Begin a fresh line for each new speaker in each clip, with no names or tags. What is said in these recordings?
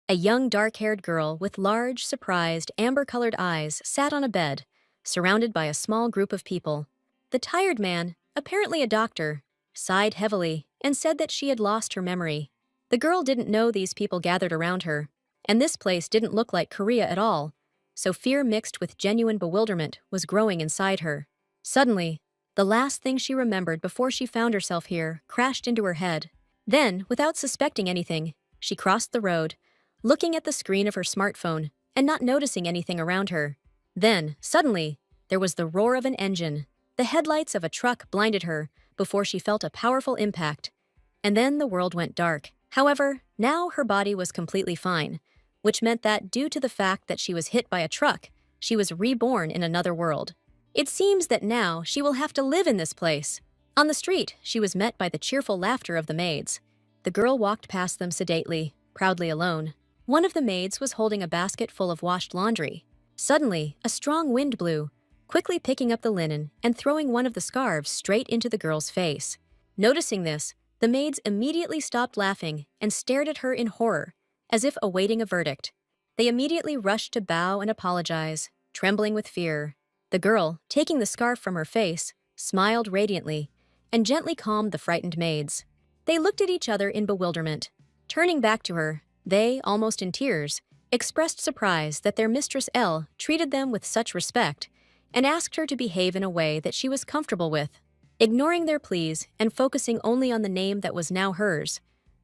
A young dark-haired girl with large, surprised, amber-colored eyes sat on a bed, surrounded by a small group of people. The tired man, apparently a doctor, sighed heavily and said that she had lost her memory. The girl didn't know these people gathered around her, and this place didn't look like Korea at all, so fear mixed with genuine bewilderment was growing inside her. Suddenly, the last thing she remembered before she found herself here crashed into her head. Then, without suspecting anything, she crossed the road, looking at the screen of her smartphone and not noticing anything around her. Then, suddenly, there was the roar of an engine. The headlights of a truck blinded her before she felt a powerful impact. And then the world went dark. However, now her body was completely fine, which meant that due to the fact that she was hit by a truck, she was reborn in another world. It seems that now she will have to live in this place. On the street, she was met by the cheerful laughter of the maids. The girl walked past them sedately, proudly alone. One of the maids was holding a basket full of washed laundry. Suddenly, a strong wind blew, quickly picking up the linen and throwing one of the scarves straight into the girl's face. Noticing this, the maids immediately stopped laughing and stared at her in horror, as if awaiting a verdict. They immediately rushed to bow and apologize, trembling with fear. The girl, taking the scarf from her face, smiled radiantly and gently calmed the frightened maids. They looked at each other in bewilderment. Turning back to her, they, almost in tears, expressed surprise that their mistress Elle treated them with such respect and asked her to behave in a way that she was comfortable with. Ignoring their pleas and focusing only on the name that was now hers,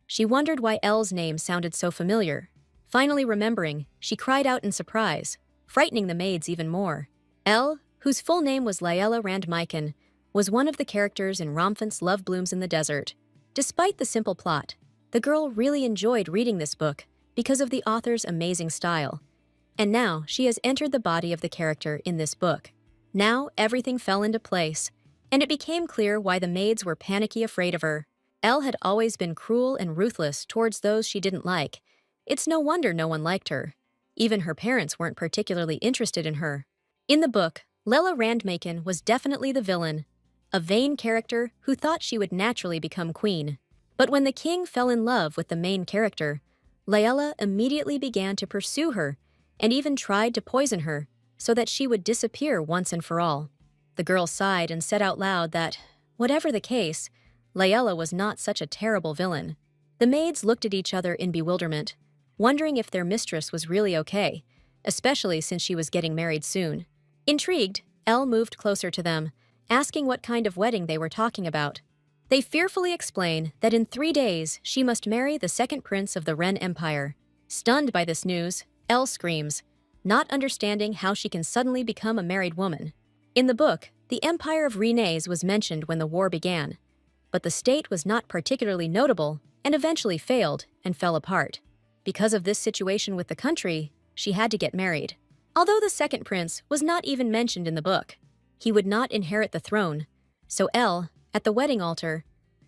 she wondered why Elle's name sounded so familiar. Finally remembering, she cried out in surprise, frightening the maids even more. Elle, whose full name was Yahello Randmaiken, was one of the characters in Romfant's Love Blooms in the Desert. Despite the simple plot, the girl really enjoyed reading this book because of the author's amazing style. And now she has entered the body of the character in this book. Now everything fell into place, and it became clear why the maids were panicky afraid of her. Elle had always been cruel and ruthless towards those she didn't like. It's no wonder no one liked her. Even her parents weren't particularly interested in her. In the book, Yahello Randmaiken was definitely the villain, a vain character who thought she would naturally become queen. But when the king fell in love with the main character, Yahello immediately began to pursue her and even tried to poison her so that she would disappear once and for all. The girl sighed and said out loud that, whatever the case, Yahello was not such a terrible villain. The maids looked at each other in bewilderment, wondering if their mistress was really okay, especially since she was getting married soon. Intrigued, Elle moved closer to them, asking what kind of wedding they were talking about. They fearfully explain that in 3 days she must marry the second prince of the Ren Empire. Stunned by this news, Elle screams, not understanding how she can suddenly become a married woman. In the book, the Empire of Renes was mentioned when the war began, but the state was not particularly notable and eventually failed and fell apart. Because of this situation with the country, she had to get married. Although the second prince was not even mentioned in the book, he would not inherit the throne, so Elle, at the wedding altar,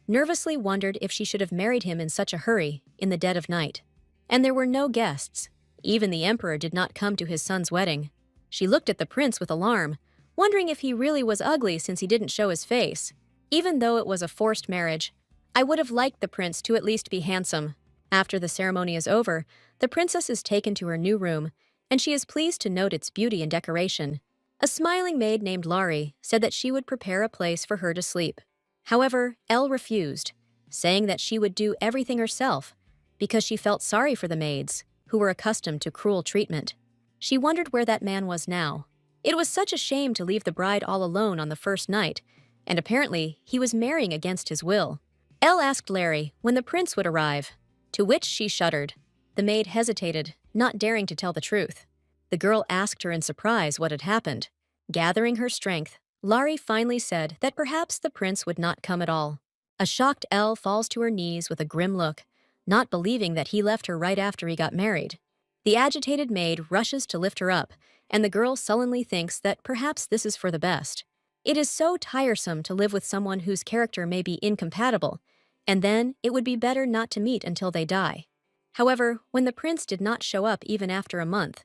nervously wondered if she should have married him in such a hurry in the dead of night. And there were no guests. Even the emperor did not come to his son's wedding. She looked at the prince with alarm, wondering if he really was ugly since he didn't show his face. Even though it was a forced marriage, I would have liked the prince to at least be handsome. After the ceremony is over, the princess is taken to her new room, and she is pleased to note its beauty and decoration. A smiling maid named Laurie said that she would prepare a place for her to sleep. However, Elle refused, saying that she would do everything herself because she felt sorry for the maids, who were accustomed to cruel treatment. She wondered where that man was now. It was such a shame to leave the bride all alone on the first night, and apparently he was marrying against his will. Elle asked Larry when the prince would arrive, to which she shuddered. The maid hesitated, not daring to tell the truth. The girl asked her in surprise what had happened. Gathering her strength, Laurie finally said that perhaps the prince would not come at all. A shocked Elle falls to her knees with a grim look, not believing that he left her right after he got married. The agitated maid rushes to lift her up, and the girl sullenly thinks that perhaps this is for the best. It is so tiresome to live with someone whose character may be incompatible, and then it would be better not to meet until they die. However, when the prince did not show up even after a month,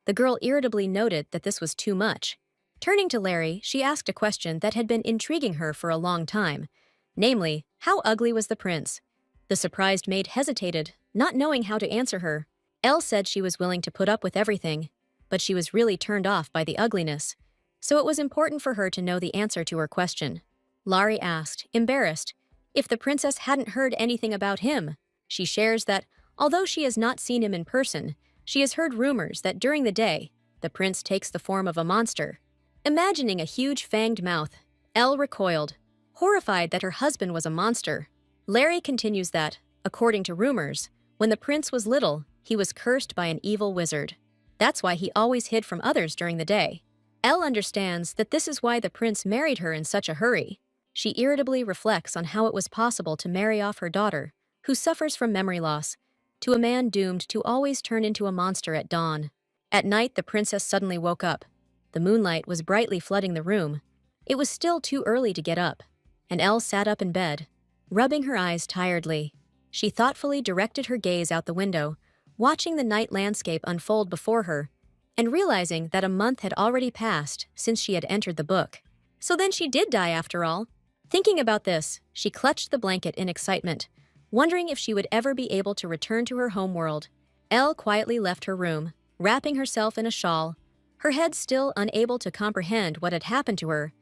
the girl irritably noted that this was too much. Turning to Larry, she asked a question that had been intriguing her for a long time, namely, how ugly was the prince? The surprised maid hesitated, not knowing how to answer her. Elle said she was willing to put up with everything, but she was really turned off by the ugliness, so it was important for her to know the answer to her question. Laurie asked, embarrassed, if the princess hadn't heard anything about him. She shares that, although she has not seen him in person, she has heard rumors that during the day, the prince takes the form of a monster. Imagining a huge fanged mouth, Elle recoiled, horrified that her husband was a monster. Larry continues that, according to rumors, when the prince was little, he was cursed by an evil wizard. That's why he always hid from others during the day. Elle understands that this is why the prince married her in such a hurry. She irritably reflects on how it was possible to marry off her daughter, who suffers from memory loss, to a man doomed to always turn into a monster at dawn. At night, the princess suddenly woke up. The moonlight was brightly flooding the room. It was still too early to get up, and Elle sat up in bed, rubbing her eyes tiredly. She thoughtfully directed her gaze out the window, watching the night landscape unfold before her, and realizing that a month had already passed since she had entered the book. So then she did die after all. Thinking about this, she clutched the blanket in excitement, wondering if she would ever be able to return to her homeworld. Elle quietly left her room, wrapping herself in a shawl, her head still unable to comprehend what had happened to her.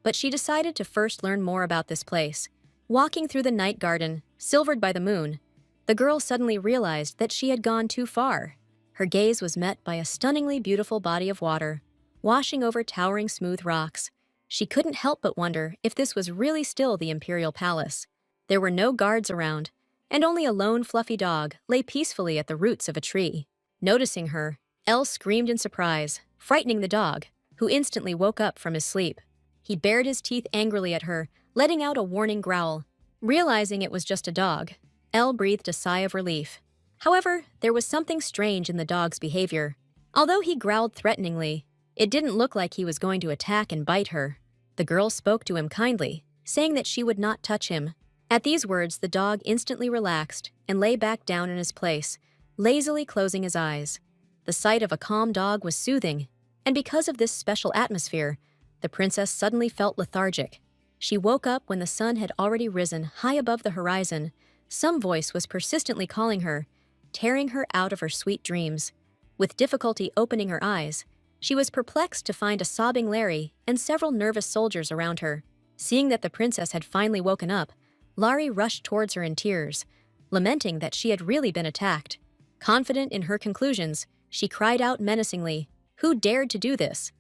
But she decided to first learn more about this place. Walking through the night garden, silvered by the moon, the girl suddenly realized that she had gone too far. Her gaze was met by a stunningly beautiful body of water, washing over towering smooth rocks. She couldn't help but wonder if this was really still the imperial palace. There were no guards around, and only a lone fluffy dog lay peacefully at the roots of a tree. Noticing her, Elle screamed in surprise, frightening the dog, who instantly woke up from his sleep. He bared his teeth angrily at her, letting out a warning growl. Realizing it was just a dog, Elle breathed a sigh of relief. However, there was something strange in the dog's behavior. Although he growled threateningly, it didn't look like he was going to attack and bite her. The girl spoke to him kindly, saying that she would not touch him. At these words, the dog instantly relaxed and lay back down in his place, lazily closing his eyes. The sight of a calm dog was soothing, and because of this special atmosphere, the princess suddenly felt lethargic. She woke up when the sun had already risen high above the horizon. Some voice was persistently calling her, tearing her out of her sweet dreams. With difficulty opening her eyes, she was perplexed to find a sobbing Larry and several nervous soldiers around her. Seeing that the princess had finally woken up, Laurie rushed towards her in tears, lamenting that she had really been attacked. Confident in her conclusions, she cried out menacingly, "Who dared to do this?"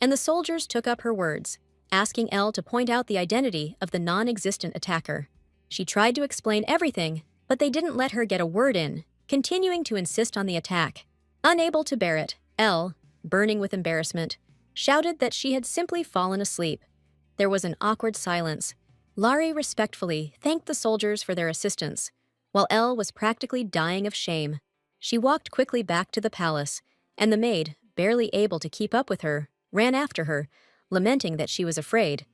And the soldiers took up her words, asking Elle to point out the identity of the non-existent attacker. She tried to explain everything, but they didn't let her get a word in, continuing to insist on the attack. Unable to bear it, Elle, burning with embarrassment, shouted that she had simply fallen asleep. There was an awkward silence. Laurie respectfully thanked the soldiers for their assistance, while Elle was practically dying of shame. She walked quickly back to the palace, and the maid, barely able to keep up with her, ran after her, lamenting that she was afraid,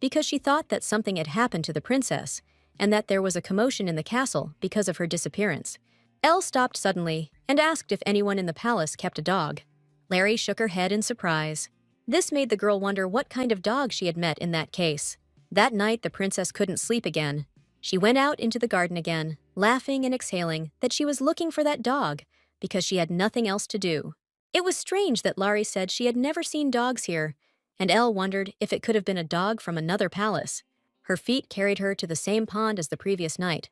because she thought that something had happened to the princess, and that there was a commotion in the castle because of her disappearance. Elle stopped suddenly and asked if anyone in the palace kept a dog. Larry shook her head in surprise. This made the girl wonder what kind of dog she had met in that case. That night, the princess couldn't sleep again. She went out into the garden again, laughing and exhaling that she was looking for that dog because she had nothing else to do. It was strange that Laurie said she had never seen dogs here, and Elle wondered if it could have been a dog from another palace. Her feet carried her to the same pond as the previous night,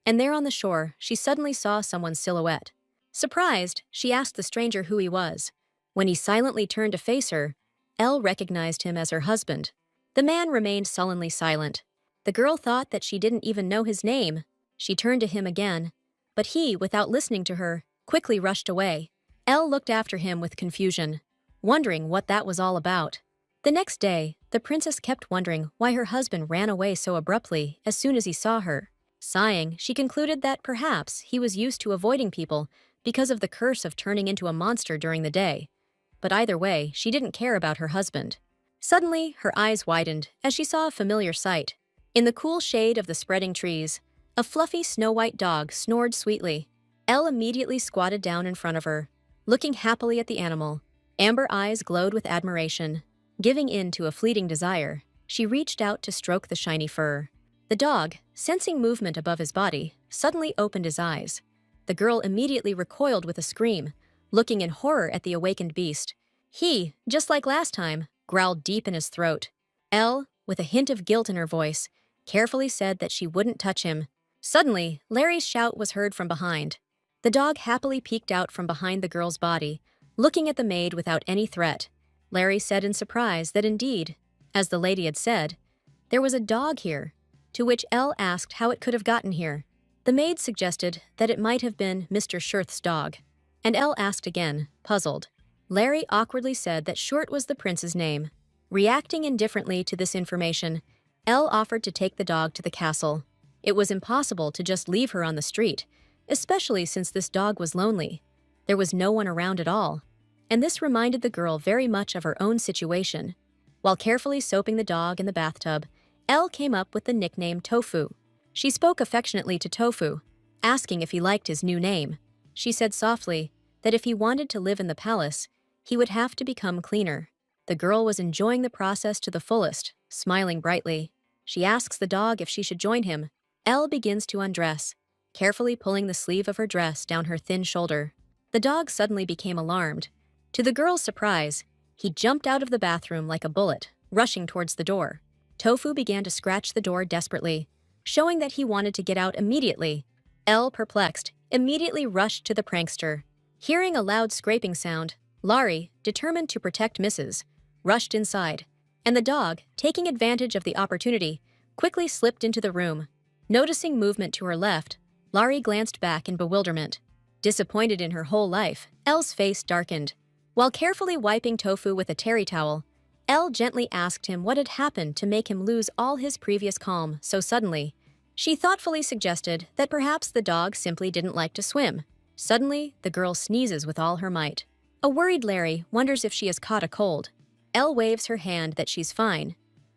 and there on the shore, she suddenly saw someone's silhouette. Surprised, she asked the stranger who he was. When he silently turned to face her, Elle recognized him as her husband. The man remained sullenly silent. The girl thought that she didn't even know his name. She turned to him again, but he, without listening to her, quickly rushed away. Elle looked after him with confusion, wondering what that was all about. The next day, the princess kept wondering why her husband ran away so abruptly as soon as he saw her. Sighing, she concluded that perhaps he was used to avoiding people because of the curse of turning into a monster during the day. But either way, she didn't care about her husband. Suddenly, her eyes widened as she saw a familiar sight. In the cool shade of the spreading trees, a fluffy snow-white dog snored sweetly. Elle immediately squatted down in front of her, looking happily at the animal. Amber eyes glowed with admiration. Giving in to a fleeting desire, she reached out to stroke the shiny fur. The dog, sensing movement above his body, suddenly opened his eyes. The girl immediately recoiled with a scream, looking in horror at the awakened beast. He, just like last time, growled deep in his throat. Elle, with a hint of guilt in her voice, carefully said that she wouldn't touch him. Suddenly, Larry's shout was heard from behind. The dog happily peeked out from behind the girl's body, looking at the maid without any threat. Larry said in surprise that indeed, as the lady had said, there was a dog here, to which Elle asked how it could have gotten here. The maid suggested that it might have been Mr. Shirth's dog, and Elle asked again, puzzled. Larry awkwardly said that Short was the prince's name. Reacting indifferently to this information, Elle offered to take the dog to the castle. It was impossible to just leave her on the street, especially since this dog was lonely. There was no one around at all, and this reminded the girl very much of her own situation. While carefully soaping the dog in the bathtub, Elle came up with the nickname Tofu. She spoke affectionately to Tofu, asking if he liked his new name. She said softly that if he wanted to live in the palace, he would have to become cleaner. The girl was enjoying the process to the fullest, smiling brightly. She asks the dog if she should join him. Elle begins to undress, carefully pulling the sleeve of her dress down her thin shoulder. The dog suddenly became alarmed. To the girl's surprise, he jumped out of the bathroom like a bullet, rushing towards the door. Tofu began to scratch the door desperately, showing that he wanted to get out immediately. Elle, perplexed, immediately rushed to the prankster. Hearing a loud scraping sound, Larry, determined to protect Mrs., rushed inside, and the dog, taking advantage of the opportunity, quickly slipped into the room. Noticing movement to her left, Larry glanced back in bewilderment. Disappointed in her whole life, Elle's face darkened. While carefully wiping Tofu with a terry towel, Elle gently asked him what had happened to make him lose all his previous calm so suddenly. She thoughtfully suggested that perhaps the dog simply didn't like to swim. Suddenly, the girl sneezes with all her might. A worried Larry wonders if she has caught a cold. Elle waves her hand that she's fine,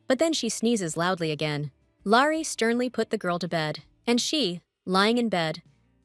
but then she sneezes loudly again. Larry sternly put the girl to bed, and she, lying in bed,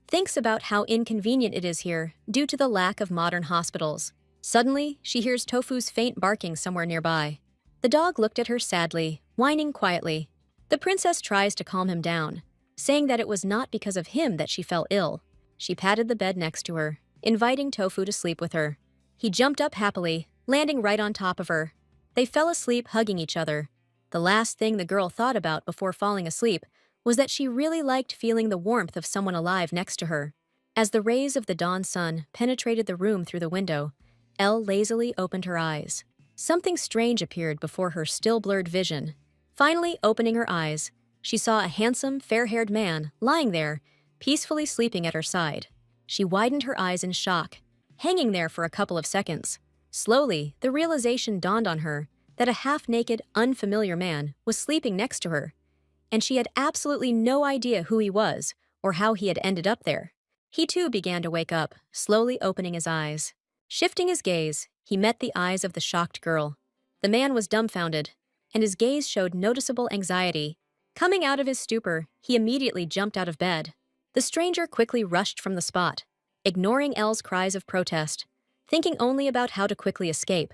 thinks about how inconvenient it is here due to the lack of modern hospitals. Suddenly, she hears Tofu's faint barking somewhere nearby. The dog looked at her sadly, whining quietly. The princess tries to calm him down, saying that it was not because of him that she fell ill. She patted the bed next to her, inviting Tofu to sleep with her. He jumped up happily, landing right on top of her. They fell asleep hugging each other. The last thing the girl thought about before falling asleep was that she really liked feeling the warmth of someone alive next to her. As the rays of the dawn sun penetrated the room through the window, Elle lazily opened her eyes. Something strange appeared before her still-blurred vision. Finally opening her eyes, she saw a handsome, fair-haired man lying there, peacefully sleeping at her side. She widened her eyes in shock, hanging there for a couple of seconds. Slowly, the realization dawned on her that a half-naked, unfamiliar man was sleeping next to her, and she had absolutely no idea who he was or how he had ended up there. He too began to wake up, slowly opening his eyes. Shifting his gaze, he met the eyes of the shocked girl. The man was dumbfounded, and his gaze showed noticeable anxiety. Coming out of his stupor, he immediately jumped out of bed. The stranger quickly rushed from the spot, ignoring Elle's cries of protest, thinking only about how to quickly escape.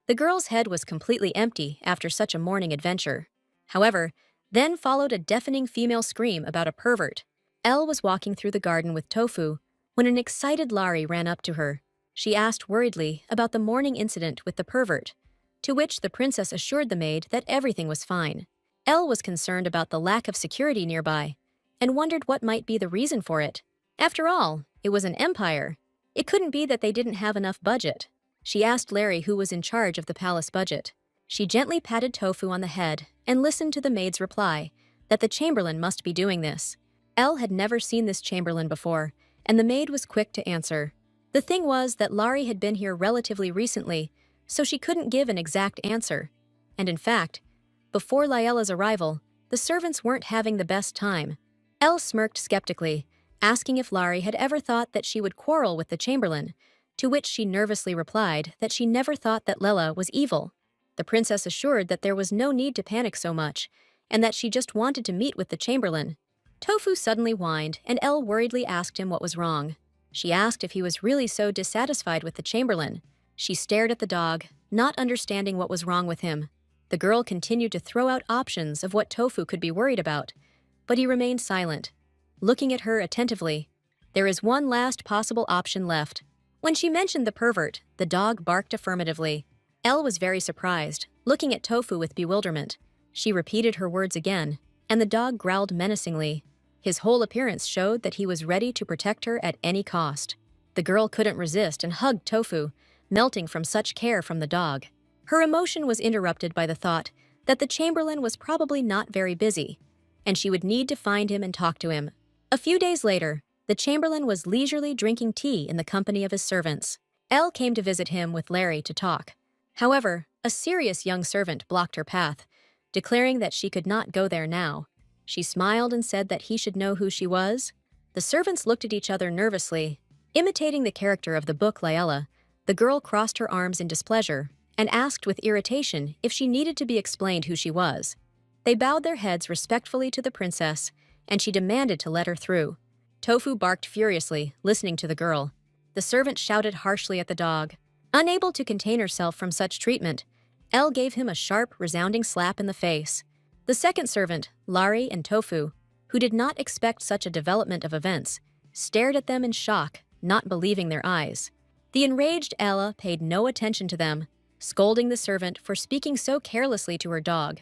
The girl's head was completely empty after such a morning adventure. However, then followed a deafening female scream about a pervert. Elle was walking through the garden with Tofu when an excited Larry ran up to her. She asked worriedly about the morning incident with the pervert, to which the princess assured the maid that everything was fine. Elle was concerned about the lack of security nearby and wondered what might be the reason for it. After all, it was an empire. It couldn't be that they didn't have enough budget. She asked Larry who was in charge of the palace budget. She gently patted Tofu on the head and listened to the maid's reply that the chamberlain must be doing this. Elle had never seen this chamberlain before, and the maid was quick to answer. The thing was that Larry had been here relatively recently, so she couldn't give an exact answer. And in fact, before Liella's arrival, the servants weren't having the best time. Elle smirked skeptically, asking if Larry had ever thought that she would quarrel with the chamberlain, to which she nervously replied that she never thought that Liella was evil. The princess assured that there was no need to panic so much, and that she just wanted to meet with the chamberlain. Tofu suddenly whined, and Elle worriedly asked him what was wrong. She asked if he was really so dissatisfied with the chamberlain. She stared at the dog, not understanding what was wrong with him. The girl continued to throw out options of what Tofu could be worried about, but he remained silent, looking at her attentively. There is one last possible option left. When she mentioned the pervert, the dog barked affirmatively. Elle was very surprised, looking at Tofu with bewilderment. She repeated her words again, and the dog growled menacingly. His whole appearance showed that he was ready to protect her at any cost. The girl couldn't resist and hugged Tofu, melting from such care from the dog. Her emotion was interrupted by the thought that the Chamberlain was probably not very busy, and she would need to find him and talk to him. A few days later, the Chamberlain was leisurely drinking tea in the company of his servants. Elle came to visit him with Larry to talk. However, a serious young servant blocked her path, declaring that she could not go there now. She smiled and said that he should know who she was. The servants looked at each other nervously. Imitating the character of the book Yahello, the girl crossed her arms in displeasure and asked with irritation if she needed to be explained who she was. They bowed their heads respectfully to the princess, and she demanded to let her through. Tofu barked furiously, listening to the girl. The servant shouted harshly at the dog. Unable to contain herself from such treatment, Elle gave him a sharp, resounding slap in the face. The second servant, Larry and Tofu, who did not expect such a development of events, stared at them in shock, not believing their eyes. The enraged Ella paid no attention to them, scolding the servant for speaking so carelessly to her dog.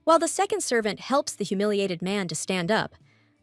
While the second servant helps the humiliated man to stand up,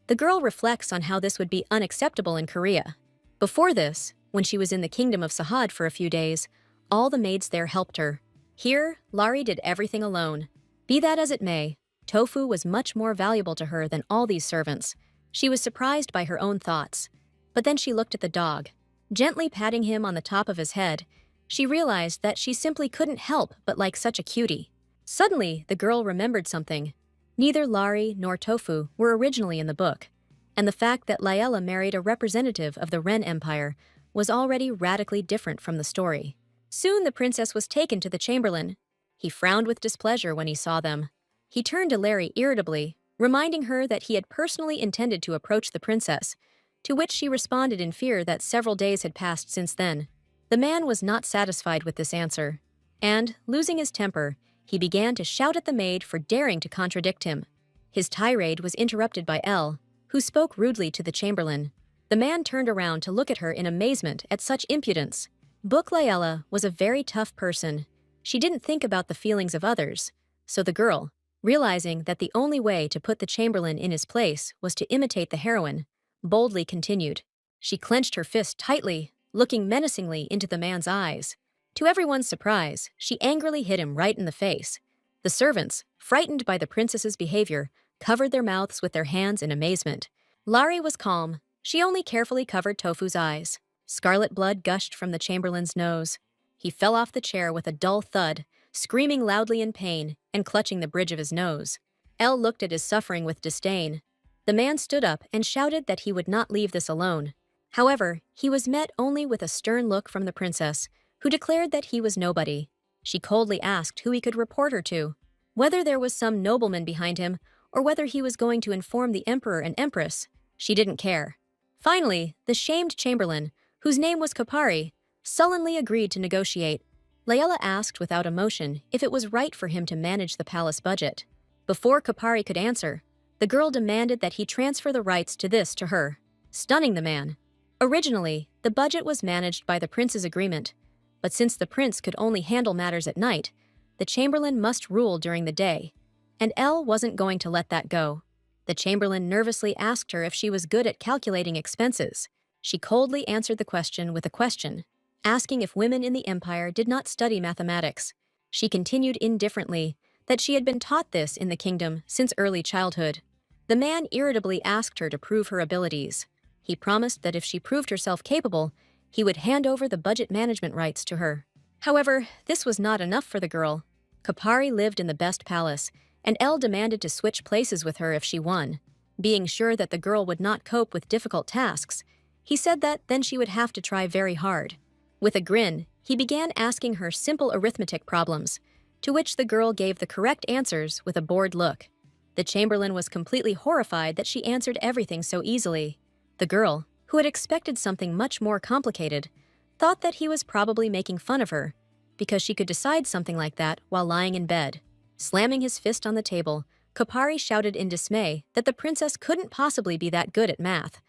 the girl reflects on how this would be unacceptable in Korea. Before this, when she was in the kingdom of Sahad for a few days, all the maids there helped her. Here, Larry did everything alone. Be that as it may, Tofu was much more valuable to her than all these servants. She was surprised by her own thoughts. But then she looked at the dog. Gently patting him on the top of his head, she realized that she simply couldn't help but like such a cutie. Suddenly, the girl remembered something. Neither Larry nor Tofu were originally in the book, and the fact that Yahello married a representative of the Ren Empire was already radically different from the story. Soon the princess was taken to the Chamberlain. He frowned with displeasure when he saw them. He turned to Larry irritably, reminding her that he had personally intended to approach the princess, to which she responded in fear that several days had passed since then. The man was not satisfied with this answer, and, losing his temper, he began to shout at the maid for daring to contradict him. His tirade was interrupted by Elle, who spoke rudely to the Chamberlain. The man turned around to look at her in amazement at such impudence. Book Yahello was a very tough person. She didn't think about the feelings of others, so the girl, realizing that the only way to put the Chamberlain in his place was to imitate the heroine, boldly continued. She clenched her fist tightly, looking menacingly into the man's eyes. To everyone's surprise, she angrily hit him right in the face. The servants, frightened by the princess's behavior, covered their mouths with their hands in amazement. Larry was calm. She only carefully covered Tofu's eyes. Scarlet blood gushed from the Chamberlain's nose. He fell off the chair with a dull thud, screaming loudly in pain and clutching the bridge of his nose. Elle looked at his suffering with disdain. The man stood up and shouted that he would not leave this alone. However, he was met only with a stern look from the princess, who declared that he was nobody. She coldly asked who he could report her to, whether there was some nobleman behind him, or whether he was going to inform the emperor and empress. She didn't care. Finally, the shamed Chamberlain, whose name was Kapari, sullenly agreed to negotiate. Yahello asked without emotion if it was right for him to manage the palace budget. Before Kapari could answer, the girl demanded that he transfer the rights to this to her, stunning the man. Originally, the budget was managed by the prince's agreement, but since the prince could only handle matters at night, the Chamberlain must rule during the day, and Elle wasn't going to let that go. The Chamberlain nervously asked her if she was good at calculating expenses. She coldly answered the question with a question, asking if women in the empire did not study mathematics. She continued indifferently that she had been taught this in the kingdom since early childhood. The man irritably asked her to prove her abilities. He promised that if she proved herself capable, he would hand over the budget management rights to her. However, this was not enough for the girl. Kapari lived in the best palace, and Elle demanded to switch places with her if she won. Being sure that the girl would not cope with difficult tasks, he said that then she would have to try very hard. With a grin, he began asking her simple arithmetic problems, to which the girl gave the correct answers with a bored look. The Chamberlain was completely horrified that she answered everything so easily. The girl, who had expected something much more complicated, thought that he was probably making fun of her, because she could decide something like that while lying in bed. Slamming his fist on the table, Kapari shouted in dismay that the princess couldn't possibly be that good at math,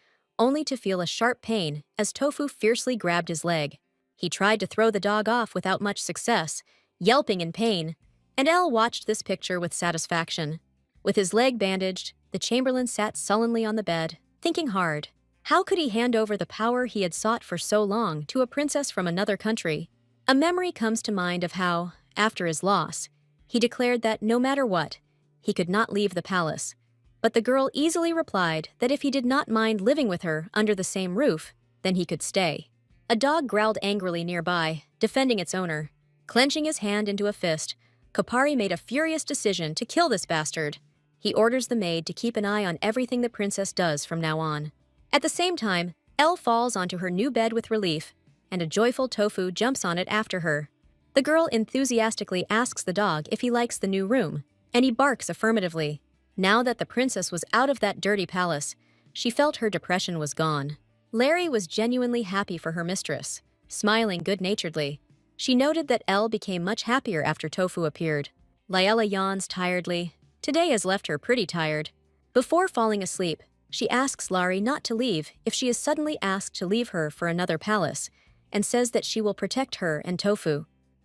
only to feel a sharp pain as Tofu fiercely grabbed his leg. He tried to throw the dog off without much success, yelping in pain, and Elle watched this picture with satisfaction. With his leg bandaged, the Chamberlain sat sullenly on the bed, thinking hard. How could he hand over the power he had sought for so long to a princess from another country? A memory comes to mind of how, after his loss, he declared that no matter what, he could not leave the palace. But the girl easily replied that if he did not mind living with her under the same roof, then he could stay. A dog growled angrily nearby, defending its owner. Clenching his hand into a fist, Kopari made a furious decision to kill this bastard. He orders the maid to keep an eye on everything the princess does from now on. At the same time, Elle falls onto her new bed with relief, and a joyful Tofu jumps on it after her. The girl enthusiastically asks the dog if he likes the new room, and he barks affirmatively. Now that the princess was out of that dirty palace, she felt her depression was gone. Larry was genuinely happy for her mistress, smiling good-naturedly. She noted that Elle became much happier after Tofu appeared. Yahello yawns tiredly. Today has left her pretty tired. Before falling asleep, she asks Larry not to leave if she is suddenly asked to leave her for another palace, and says that she will protect her and Tofu.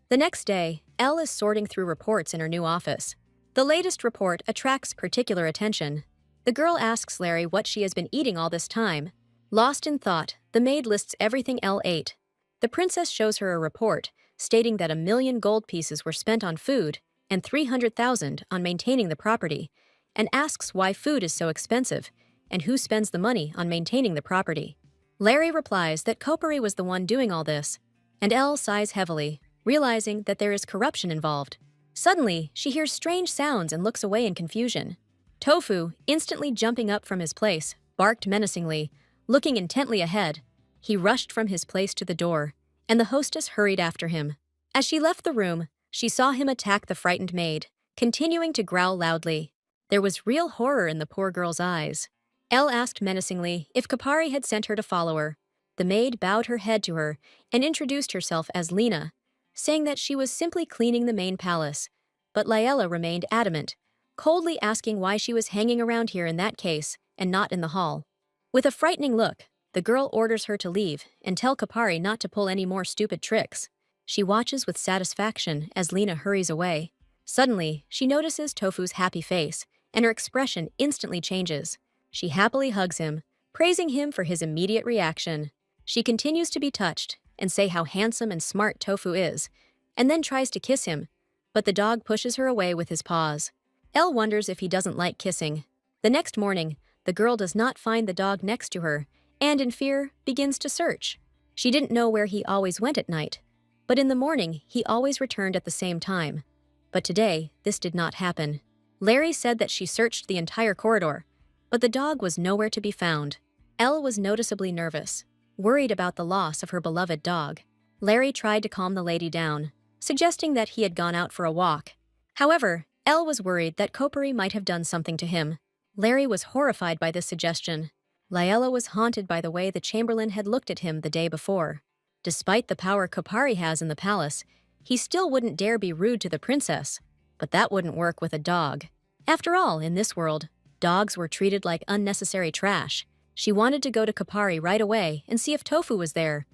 The next day, Elle is sorting through reports in her new office. The latest report attracts particular attention. The girl asks Larry what she has been eating all this time. Lost in thought, the maid lists everything Elle ate. The princess shows her a report stating that 1,000,000 gold pieces were spent on food and 300,000 on maintaining the property, and asks why food is so expensive and who spends the money on maintaining the property. Larry replies that Kopari was the one doing all this, and Elle sighs heavily, realizing that there is corruption involved. Suddenly, she hears strange sounds and looks away in confusion. Tofu, instantly jumping up from his place, barked menacingly, looking intently ahead. He rushed from his place to the door, and the hostess hurried after him. As she left the room, she saw him attack the frightened maid, continuing to growl loudly. There was real horror in the poor girl's eyes. Elle asked menacingly if Kopari had sent her to follow her. The maid bowed her head to her and introduced herself as Lena, saying that she was simply cleaning the main palace. But Yahello remained adamant, coldly asking why she was hanging around here in that case and not in the hall. With a frightening look, the girl orders her to leave and tell Kopari not to pull any more stupid tricks. She watches with satisfaction as Lena hurries away. Suddenly, she notices Tofu's happy face, and her expression instantly changes. She happily hugs him, praising him for his immediate reaction. She continues to be touched and say how handsome and smart Tofu is, and then tries to kiss him, but the dog pushes her away with his paws. Elle wonders if he doesn't like kissing. The next morning, the girl does not find the dog next to her, and in fear, begins to search. She didn't know where he always went at night, but in the morning, he always returned at the same time. But today, this did not happen. Larry said that she searched the entire corridor, but the dog was nowhere to be found. Elle was noticeably nervous, worried about the loss of her beloved dog. Larry tried to calm the lady down, suggesting that he had gone out for a walk. However, Elle was worried that Kopari might have done something to him. Larry was horrified by this suggestion. Yahello was haunted by the way the Chamberlain had looked at him the day before. Despite the power Kopari has in the palace, he still wouldn't dare be rude to the princess. But that wouldn't work with a dog. After all, in this world, dogs were treated like unnecessary trash. She wanted to go to Kopari right away and see if Tofu was there.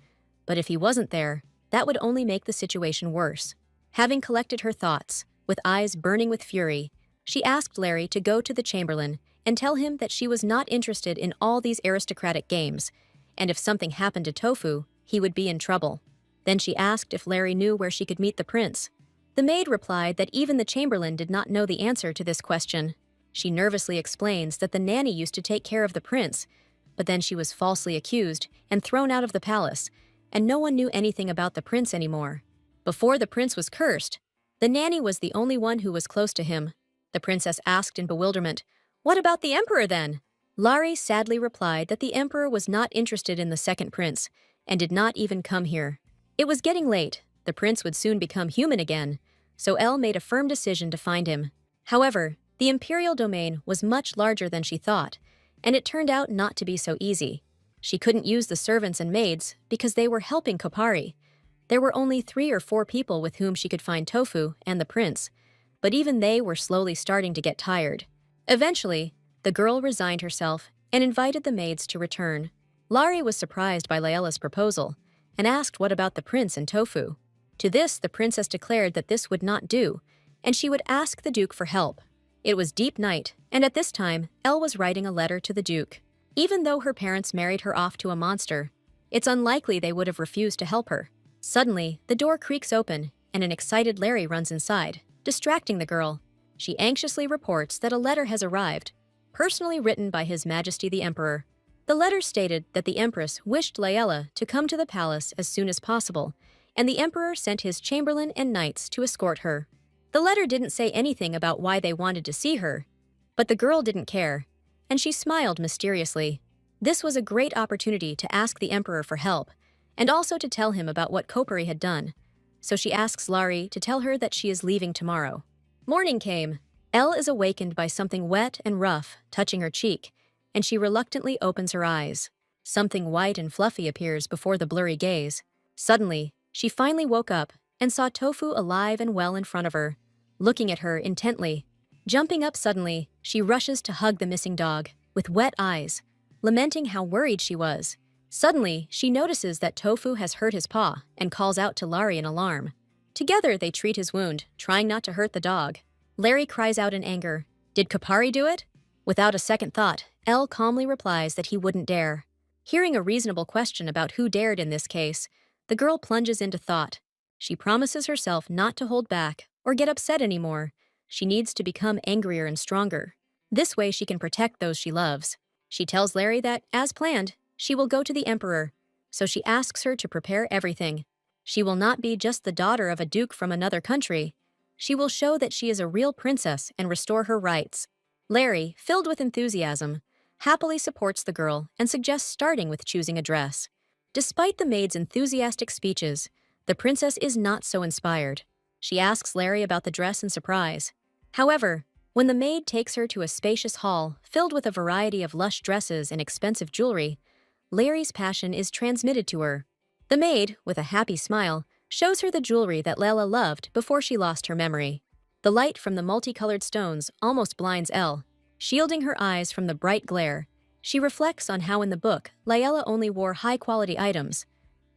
But if he wasn't there, that would only make the situation worse. Having collected her thoughts, with eyes burning with fury, she asked Larry to go to the Chamberlain and tell him that she was not interested in all these aristocratic games, and if something happened to Tofu, he would be in trouble. Then she asked if Larry knew where she could meet the prince. The maid replied that even the Chamberlain did not know the answer to this question. She nervously explains that the nanny used to take care of the prince, but then she was falsely accused and thrown out of the palace, and no one knew anything about the prince anymore. Before the prince was cursed, the nanny was the only one who was close to him. The princess asked in bewilderment, "What about the emperor then?" Larry sadly replied that the emperor was not interested in the second prince and did not even come here. It was getting late. The prince would soon become human again, so Elle made a firm decision to find him. However, the imperial domain was much larger than she thought, and it turned out not to be so easy. She couldn't use the servants and maids because they were helping Kopari. There were only 3 or 4 people with whom she could find Tofu and the prince, but even they were slowly starting to get tired. Eventually, the girl resigned herself and invited the maids to return. Lari was surprised by Laela's proposal and asked what about the prince and Tofu. To this, the princess declared that this would not do, and she would ask the duke for help. It was deep night, and at this time, Elle was writing a letter to the duke. Even though her parents married her off to a monster, it's unlikely they would have refused to help her. Suddenly, the door creaks open, and an excited Larry runs inside, distracting the girl. She anxiously reports that a letter has arrived, personally written by His Majesty the Emperor. The letter stated that the Empress wished Laela to come to the palace as soon as possible, and the Emperor sent his chamberlain and knights to escort her. The letter didn't say anything about why they wanted to see her, but the girl didn't care, and she smiled mysteriously. This was a great opportunity to ask the Emperor for help, and also to tell him about what Kopari had done, so she asks Lari to tell her that she is leaving tomorrow. Morning came. Elle is awakened by something wet and rough touching her cheek, and she reluctantly opens her eyes. Something white and fluffy appears before the blurry gaze. Suddenly, she finally woke up and saw Tofu alive and well in front of her, looking at her intently. Jumping up suddenly, she rushes to hug the missing dog, with wet eyes, lamenting how worried she was. Suddenly, she notices that Tofu has hurt his paw and calls out to Lari in alarm. Together, they treat his wound, trying not to hurt the dog. Larry cries out in anger, "Did Kopari do it?" Without a second thought, Elle calmly replies that he wouldn't dare. Hearing a reasonable question about who dared in this case, the girl plunges into thought. She promises herself not to hold back or get upset anymore. She needs to become angrier and stronger. This way she can protect those she loves. She tells Larry that, as planned, she will go to the Emperor, so she asks her to prepare everything. She will not be just the daughter of a duke from another country. She will show that she is a real princess and restore her rights. Larry, filled with enthusiasm, happily supports the girl and suggests starting with choosing a dress. Despite the maid's enthusiastic speeches, the princess is not so inspired. She asks Larry about the dress in surprise. However, when the maid takes her to a spacious hall filled with a variety of lush dresses and expensive jewelry, Larry's passion is transmitted to her. The maid, with a happy smile, shows her the jewelry that Layla loved before she lost her memory. The light from the multicolored stones almost blinds Elle, shielding her eyes from the bright glare. She reflects on how in the book, Layla only wore high-quality items,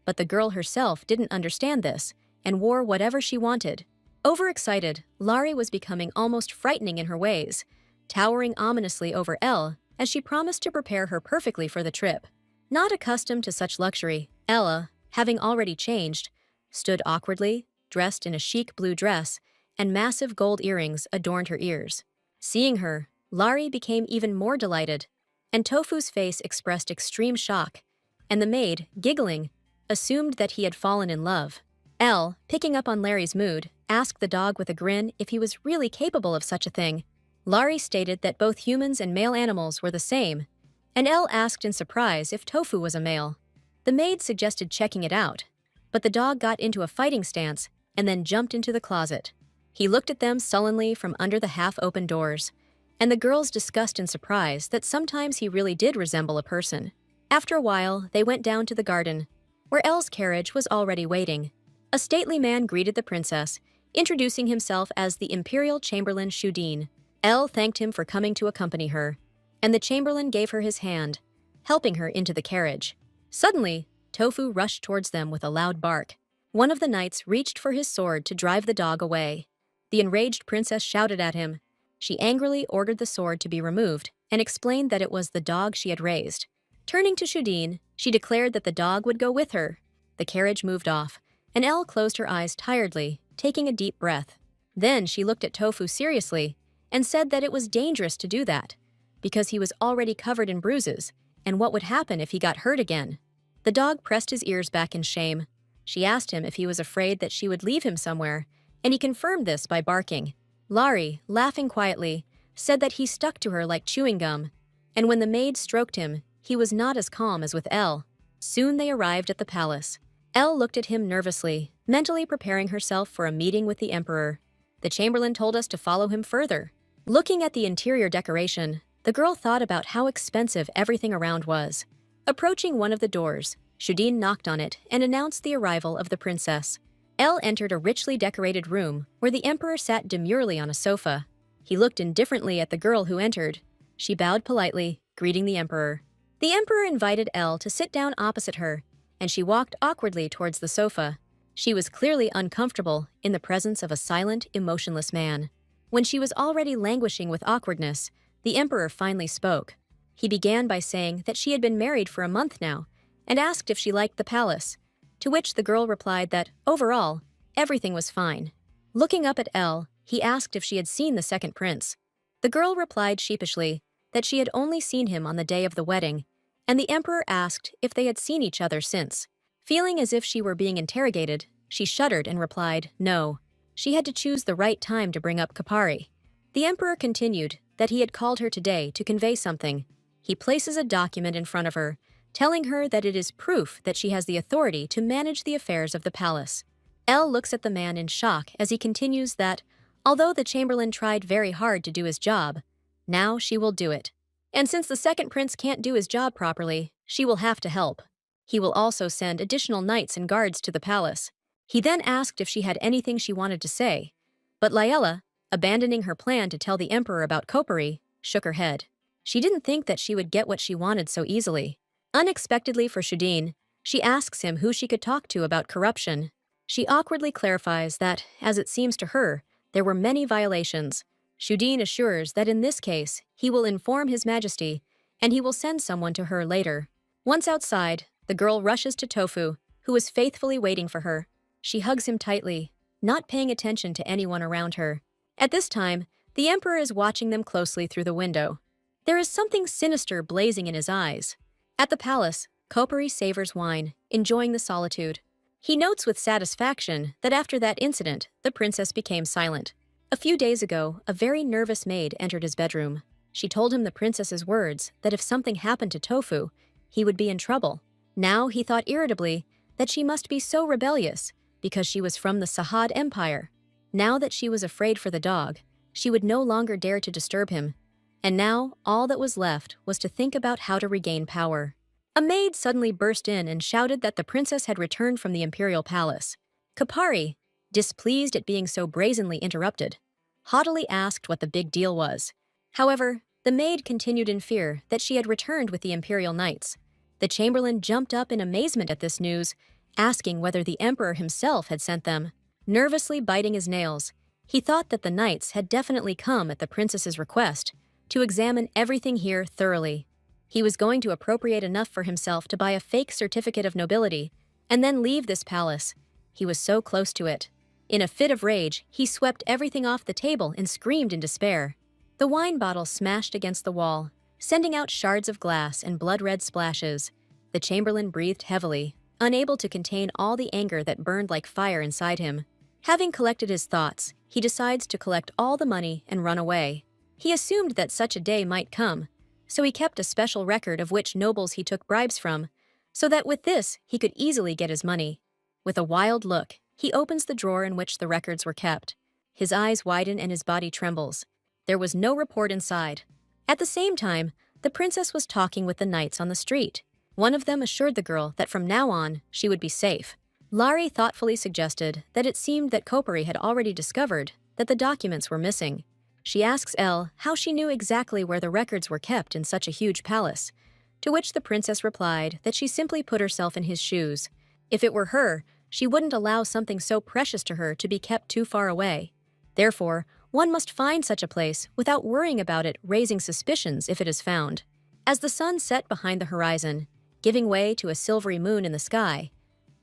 but the girl herself didn't understand this and wore whatever she wanted. Overexcited, Lari was becoming almost frightening in her ways, towering ominously over Elle as she promised to prepare her perfectly for the trip. Not accustomed to such luxury, Ella, having already changed, stood awkwardly, dressed in a chic blue dress, and massive gold earrings adorned her ears. Seeing her, Lari became even more delighted, and Tofu's face expressed extreme shock, and the maid, giggling, assumed that he had fallen in love. Elle, picking up on Larry's mood, asked the dog with a grin if he was really capable of such a thing. Lari stated that both humans and male animals were the same, and Elle asked in surprise if Tofu was a male. The maid suggested checking it out, but the dog got into a fighting stance and then jumped into the closet. He looked at them sullenly from under the half-open doors, and the girls discussed in surprise that sometimes he really did resemble a person. After a while, they went down to the garden, where Elle's carriage was already waiting. A stately man greeted the princess, introducing himself as the Imperial Chamberlain Shudin. Elle thanked him for coming to accompany her, and the chamberlain gave her his hand, helping her into the carriage. Suddenly, Tofu rushed towards them with a loud bark. One of the knights reached for his sword to drive the dog away. The enraged princess shouted at him. She angrily ordered the sword to be removed and explained that it was the dog she had raised. Turning to Shudin, she declared that the dog would go with her. The carriage moved off, and Elle closed her eyes tiredly, taking a deep breath. Then she looked at Tofu seriously and said that it was dangerous to do that, because he was already covered in bruises, and what would happen if he got hurt again. The dog pressed his ears back in shame. She asked him if he was afraid that she would leave him somewhere, and he confirmed this by barking. Lari, laughing quietly, said that he stuck to her like chewing gum, and when the maid stroked him, he was not as calm as with Elle. Soon they arrived at the palace. Elle looked at him nervously, mentally preparing herself for a meeting with the Emperor. The chamberlain told us to follow him further. Looking at the interior decoration, the girl thought about how expensive everything around was. Approaching one of the doors, Shudin knocked on it and announced the arrival of the princess. Elle entered a richly decorated room where the Emperor sat demurely on a sofa. He looked indifferently at the girl who entered. She bowed politely, greeting the Emperor. The emperor invited Elle to sit down opposite her, and she walked awkwardly towards the sofa. She was clearly uncomfortable in the presence of a silent, emotionless man. When she was already languishing with awkwardness, the emperor finally spoke. He began by saying that she had been married for a month now, and asked if she liked the palace, to which the girl replied that, overall, everything was fine. Looking up at Elle, he asked if she had seen the second prince. The girl replied sheepishly that she had only seen him on the day of the wedding, and the emperor asked if they had seen each other since. Feeling as if she were being interrogated, she shuddered and replied, no. She had to choose the right time to bring up Kapari. The emperor continued that he had called her today to convey something. He places a document in front of her, telling her that it is proof that she has the authority to manage the affairs of the palace. Elle looks at the man in shock as he continues that, although the chamberlain tried very hard to do his job, now she will do it. And since the second prince can't do his job properly, she will have to help. He will also send additional knights and guards to the palace. He then asked if she had anything she wanted to say, but Yahello, abandoning her plan to tell the emperor about Kopari, shook her head. She didn't think that she would get what she wanted so easily. Unexpectedly for Shudin, she asks him who she could talk to about corruption. She awkwardly clarifies that, as it seems to her, there were many violations. Shudin assures that in this case, he will inform His Majesty, and he will send someone to her later. Once outside, the girl rushes to Tofu, who is faithfully waiting for her. She hugs him tightly, not paying attention to anyone around her. At this time, the emperor is watching them closely through the window. There is something sinister blazing in his eyes. At the palace, Kopari savors wine, enjoying the solitude. He notes with satisfaction that after that incident, the princess became silent. A few days ago, a very nervous maid entered his bedroom. She told him the princess's words that if something happened to Tofu, he would be in trouble. Now he thought irritably that she must be so rebellious because she was from the Sahad Empire. Now that she was afraid for the dog, she would no longer dare to disturb him. And now all that was left was to think about how to regain power. A maid suddenly burst in and shouted that the princess had returned from the imperial palace. Kapari, displeased at being so brazenly interrupted, haughtily asked what the big deal was. However, the maid continued in fear that she had returned with the imperial knights. The chamberlain jumped up in amazement at this news, asking whether the emperor himself had sent them. Nervously biting his nails, he thought that the knights had definitely come at the princess's request to examine everything here thoroughly. He was going to appropriate enough for himself to buy a fake certificate of nobility and then leave this palace. He was so close to it. In a fit of rage, he swept everything off the table and screamed in despair. The wine bottle smashed against the wall, sending out shards of glass and blood-red splashes. The chamberlain breathed heavily, unable to contain all the anger that burned like fire inside him. Having collected his thoughts, he decides to collect all the money and run away. He assumed that such a day might come, so he kept a special record of which nobles he took bribes from, so that with this he could easily get his money. With a wild look, he opens the drawer in which the records were kept. His eyes widen and his body trembles. There was no report inside. At the same time, the princess was talking with the knights on the street. One of them assured the girl that from now on, she would be safe. Lari thoughtfully suggested that it seemed that Kopari had already discovered that the documents were missing. She asks Elle how she knew exactly where the records were kept in such a huge palace, to which the princess replied that she simply put herself in his shoes. If it were her, she wouldn't allow something so precious to her to be kept too far away. Therefore, one must find such a place without worrying about it raising suspicions if it is found. As the sun set behind the horizon, giving way to a silvery moon in the sky,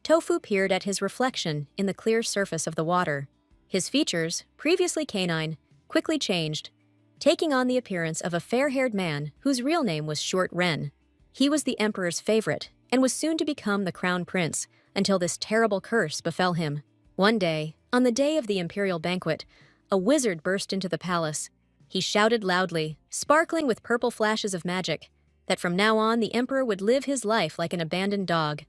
Tofu peered at his reflection in the clear surface of the water. His features, previously canine, quickly changed, taking on the appearance of a fair-haired man whose real name was Short Ren. He was the emperor's favorite and was soon to become the crown prince until this terrible curse befell him. One day, on the day of the imperial banquet, a wizard burst into the palace. He shouted loudly, sparkling with purple flashes of magic, that from now on the emperor would live his life like an abandoned dog.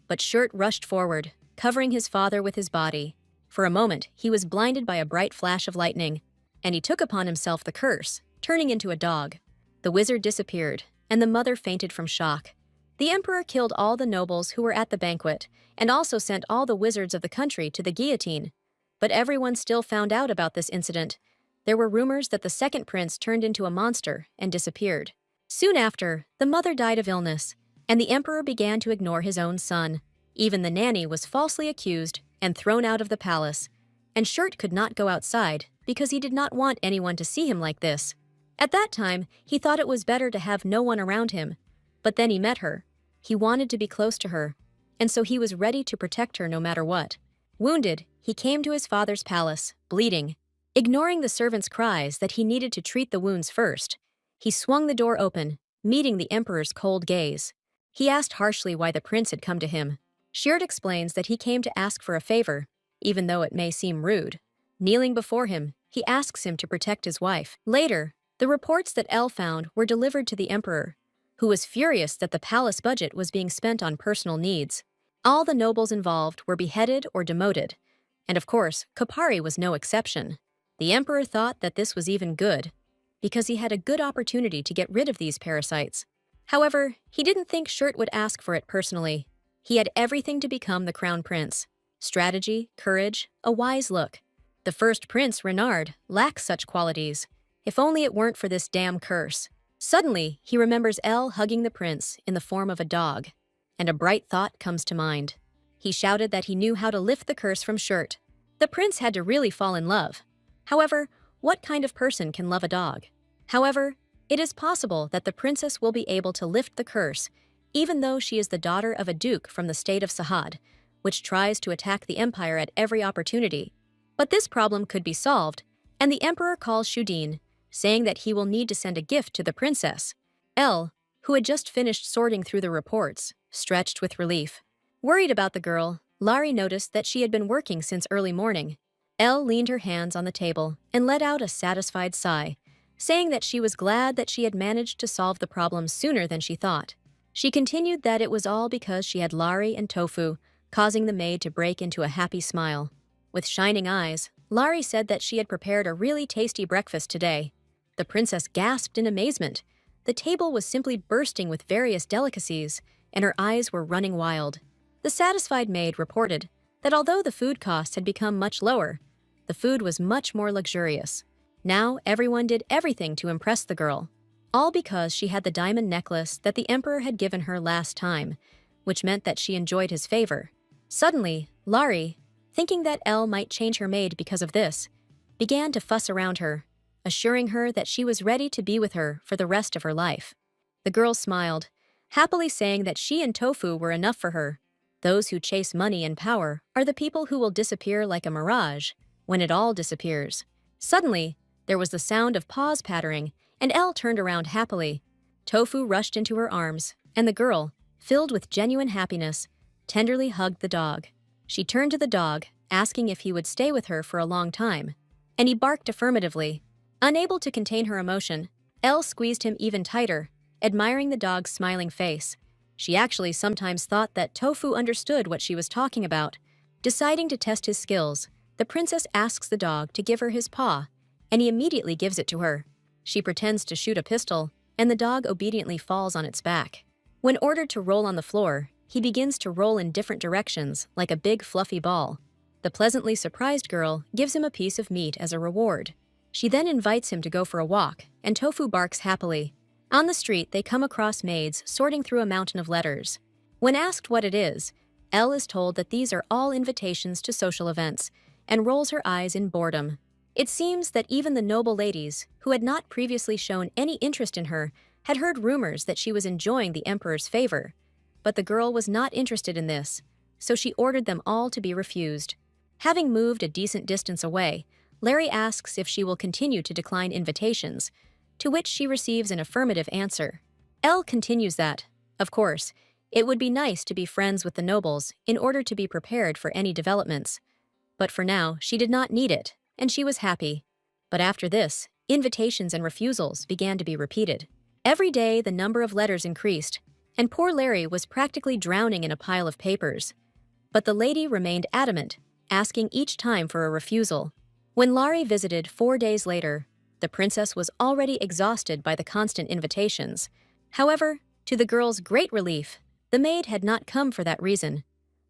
But Shirt rushed forward, covering his father with his body. For a moment, he was blinded by a bright flash of lightning, and he took upon himself the curse, turning into a dog. The wizard disappeared, and the mother fainted from shock. The emperor killed all the nobles who were at the banquet, and also sent all the wizards of the country to the guillotine. But everyone still found out about this incident. There were rumors that the second prince turned into a monster and disappeared. Soon after, the mother died of illness, and the emperor began to ignore his own son. Even the nanny was falsely accused and thrown out of the palace, and Shirt could not go outside because he did not want anyone to see him like this. At that time, he thought it was better to have no one around him, but then he met her. He wanted to be close to her, and so he was ready to protect her no matter what. Wounded, he came to his father's palace, bleeding. Ignoring the servant's cries that he needed to treat the wounds first, he swung the door open, meeting the emperor's cold gaze. He asked harshly why the prince had come to him. Shirt explains that he came to ask for a favor, even though it may seem rude. Kneeling before him, he asks him to protect his wife. Later, the reports that El found were delivered to the emperor, who was furious that the palace budget was being spent on personal needs. All the nobles involved were beheaded or demoted, and of course, Kapari was no exception. The emperor thought that this was even good, because he had a good opportunity to get rid of these parasites. However, he didn't think Shirt would ask for it personally. He had everything to become the crown prince: strategy, courage, a wise look. The first prince, Renard, lacks such qualities. If only it weren't for this damn curse. Suddenly, he remembers El hugging the prince in the form of a dog, and a bright thought comes to mind. He shouted that he knew how to lift the curse from Shirt. The prince had to really fall in love. However, what kind of person can love a dog? However, it is possible that the princess will be able to lift the curse, even though she is the daughter of a duke from the state of Sahad, which tries to attack the empire at every opportunity. But this problem could be solved, and the emperor calls Shudin, saying that he will need to send a gift to the princess. El, who had just finished sorting through the reports, stretched with relief. Worried about the girl, Lari noticed that she had been working since early morning. Elle leaned her hands on the table and let out a satisfied sigh, saying that she was glad that she had managed to solve the problem sooner than she thought. She continued that it was all because she had Lari and Tofu, causing the maid to break into a happy smile. With shining eyes, Lari said that she had prepared a really tasty breakfast today. The princess gasped in amazement. The table was simply bursting with various delicacies, and her eyes were running wild. The satisfied maid reported that although the food costs had become much lower, the food was much more luxurious. Now everyone did everything to impress the girl, all because she had the diamond necklace that the emperor had given her last time, which meant that she enjoyed his favor. Suddenly, Lari, thinking that Elle might change her maid because of this, began to fuss around her, assuring her that she was ready to be with her for the rest of her life. The girl smiled, happily saying that she and Tofu were enough for her. Those who chase money and power are the people who will disappear like a mirage when it all disappears. Suddenly, there was the sound of paws pattering, and Elle turned around happily. Tofu rushed into her arms, and the girl, filled with genuine happiness, tenderly hugged the dog. She turned to the dog, asking if he would stay with her for a long time, and he barked affirmatively. Unable to contain her emotion, Elle squeezed him even tighter, admiring the dog's smiling face. She actually sometimes thought that Tofu understood what she was talking about. Deciding to test his skills, the princess asks the dog to give her his paw, and he immediately gives it to her. She pretends to shoot a pistol, and the dog obediently falls on its back. When ordered to roll on the floor, he begins to roll in different directions like a big fluffy ball. The pleasantly surprised girl gives him a piece of meat as a reward. She then invites him to go for a walk, and Tofu barks happily. On the street, they come across maids sorting through a mountain of letters. When asked what it is, Elle is told that these are all invitations to social events, and rolls her eyes in boredom. It seems that even the noble ladies, who had not previously shown any interest in her, had heard rumors that she was enjoying the emperor's favor. But the girl was not interested in this, so she ordered them all to be refused. Having moved a decent distance away, Larry asks if she will continue to decline invitations, to which she receives an affirmative answer. Elle continues that, of course, it would be nice to be friends with the nobles in order to be prepared for any developments. But for now, she did not need it, and she was happy. But after this, invitations and refusals began to be repeated. Every day, the number of letters increased, and poor Larry was practically drowning in a pile of papers. But the lady remained adamant, asking each time for a refusal. When Larry visited 4 days later, the princess was already exhausted by the constant invitations. However, to the girl's great relief, the maid had not come for that reason,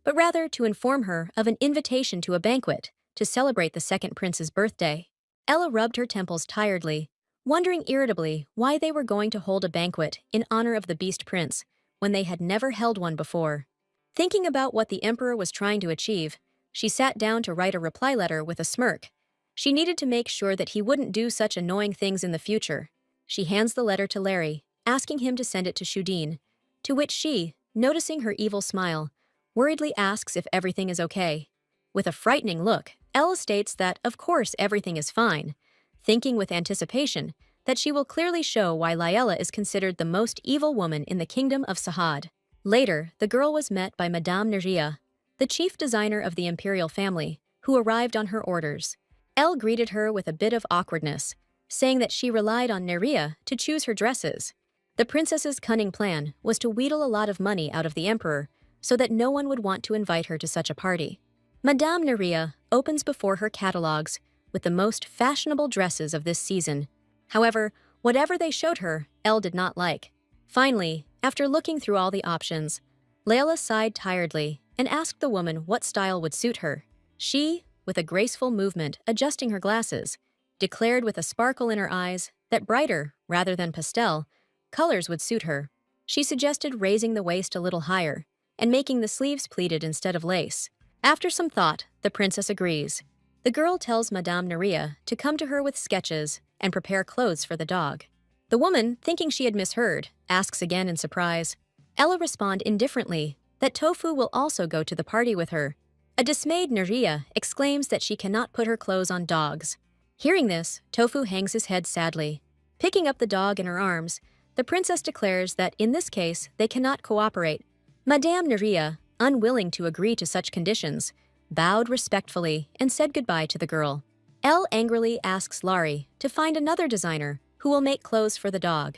but rather to inform her of an invitation to a banquet to celebrate the second prince's birthday. Ella rubbed her temples tiredly, wondering irritably why they were going to hold a banquet in honor of the Beast Prince when they had never held one before. Thinking about what the Emperor was trying to achieve, she sat down to write a reply letter with a smirk. She needed to make sure that he wouldn't do such annoying things in the future. She hands the letter to Larry, asking him to send it to Shudin, to which she, noticing her evil smile, worriedly asks if everything is okay. With a frightening look, Ella states that, of course, everything is fine, thinking with anticipation that she will clearly show why Liella is considered the most evil woman in the kingdom of Sahad. Later, the girl was met by Madame Neria, the chief designer of the imperial family, who arrived on her orders. Elle greeted her with a bit of awkwardness, saying that she relied on Neria to choose her dresses. The princess's cunning plan was to wheedle a lot of money out of the emperor so that no one would want to invite her to such a party. Madame Neria opens before her catalogs with the most fashionable dresses of this season. However, whatever they showed her, Elle did not like. Finally, after looking through all the options, Layla sighed tiredly and asked the woman what style would suit her. She, with a graceful movement adjusting her glasses, declared with a sparkle in her eyes that brighter, rather than pastel, colors would suit her. She suggested raising the waist a little higher and making the sleeves pleated instead of lace. After some thought, the princess agrees. The girl tells Madame Neria to come to her with sketches and prepare clothes for the dog. The woman, thinking she had misheard, asks again in surprise. Ella responds indifferently that Tofu will also go to the party with her. A dismayed Neria exclaims that she cannot put her clothes on dogs. Hearing this, Tofu hangs his head sadly. Picking up the dog in her arms, the princess declares that in this case they cannot cooperate. Madame Neria, unwilling to agree to such conditions, bowed respectfully and said goodbye to the girl. Elle angrily asks Laurie to find another designer who will make clothes for the dog,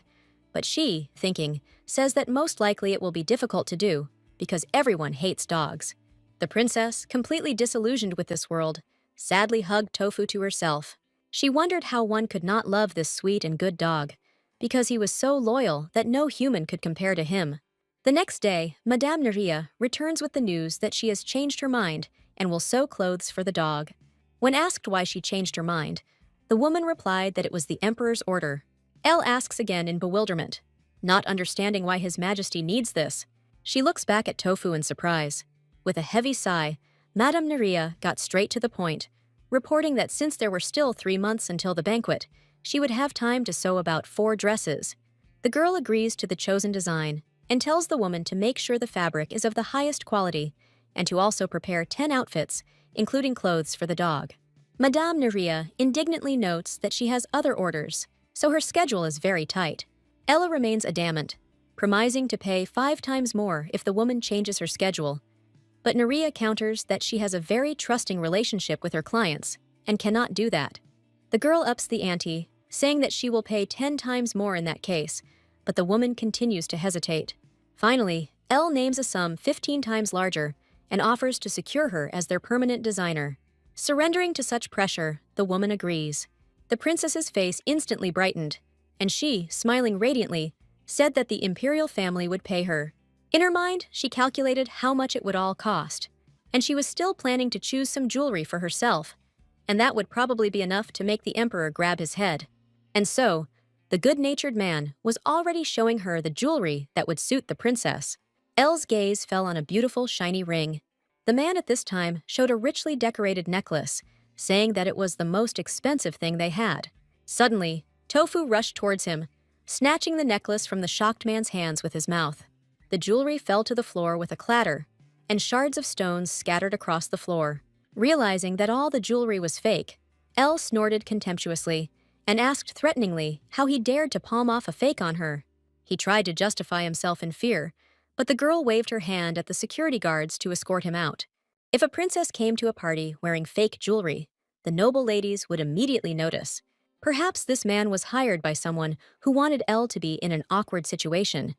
but she, thinking, says that most likely it will be difficult to do because everyone hates dogs. The princess, completely disillusioned with this world, sadly hugged Tofu to herself. She wondered how one could not love this sweet and good dog, because he was so loyal that no human could compare to him. The next day, Madame Neria returns with the news that she has changed her mind and will sew clothes for the dog. When asked why she changed her mind, the woman replied that it was the emperor's order. Elle asks again in bewilderment, not understanding why His Majesty needs this. She looks back at Tofu in surprise. With a heavy sigh, Madame Neria got straight to the point, reporting that since there were still 3 months until the banquet, she would have time to sew about 4 dresses. The girl agrees to the chosen design and tells the woman to make sure the fabric is of the highest quality and to also prepare 10 outfits, including clothes for the dog. Madame Neria indignantly notes that she has other orders, so her schedule is very tight. Ella remains adamant, promising to pay 5 times more if the woman changes her schedule. But Neria counters that she has a very trusting relationship with her clients and cannot do that. The girl ups the ante, saying that she will pay 10 times more in that case, but the woman continues to hesitate. Finally, Elle names a sum 15 times larger and offers to secure her as their permanent designer. Surrendering to such pressure, the woman agrees. The princess's face instantly brightened, and she, smiling radiantly, said that the imperial family would pay her. In her mind, she calculated how much it would all cost, and she was still planning to choose some jewelry for herself, and that would probably be enough to make the emperor grab his head. And so, the good-natured man was already showing her the jewelry that would suit the princess. Elle's gaze fell on a beautiful, shiny ring. The man at this time showed a richly decorated necklace, saying that it was the most expensive thing they had. Suddenly, Tofu rushed towards him, snatching the necklace from the shocked man's hands with his mouth. The jewelry fell to the floor with a clatter, and shards of stones scattered across the floor. Realizing that all the jewelry was fake, Elle snorted contemptuously and asked threateningly how he dared to palm off a fake on her. He tried to justify himself in fear, but the girl waved her hand at the security guards to escort him out. If a princess came to a party wearing fake jewelry, the noble ladies would immediately notice. Perhaps this man was hired by someone who wanted Elle to be in an awkward situation.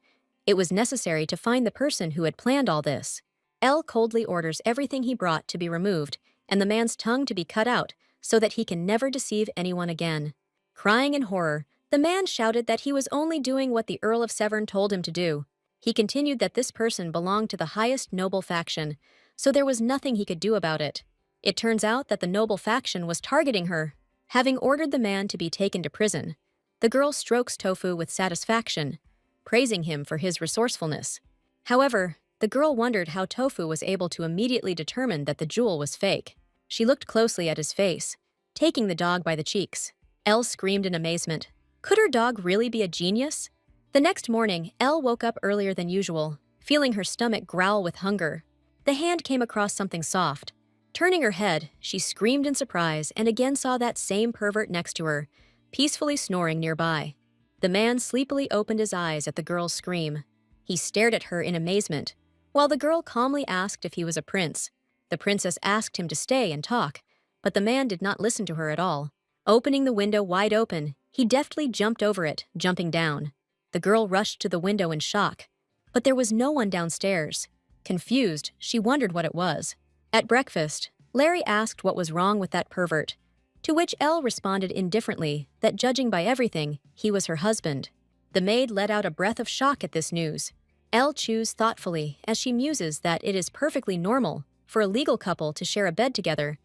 It was necessary to find the person who had planned all this. Elle coldly orders everything he brought to be removed and the man's tongue to be cut out so that he can never deceive anyone again. Crying in horror, the man shouted that he was only doing what the Earl of Severn told him to do. He continued that this person belonged to the highest noble faction, so there was nothing he could do about it. It turns out that the noble faction was targeting her, having ordered the man to be taken to prison. The girl strokes Tofu with satisfaction, praising him for his resourcefulness. However, the girl wondered how Tofu was able to immediately determine that the jewel was fake. She looked closely at his face, taking the dog by the cheeks. Elle screamed in amazement. Could her dog really be a genius? The next morning, Elle woke up earlier than usual, feeling her stomach growl with hunger. The hand came across something soft. Turning her head, she screamed in surprise and again saw that same pervert next to her, peacefully snoring nearby. The man sleepily opened his eyes at the girl's scream. He stared at her in amazement, while the girl calmly asked if he was a prince. The princess asked him to stay and talk, but the man did not listen to her at all. Opening the window wide open, he deftly jumped over it, jumping down. The girl rushed to the window in shock, but there was no one downstairs. Confused, she wondered what it was. At breakfast, Larry asked what was wrong with that pervert, to which Elle responded indifferently that judging by everything, he was her husband. The maid let out a breath of shock at this news. Elle chews thoughtfully as she muses that it is perfectly normal for a legal couple to share a bed together,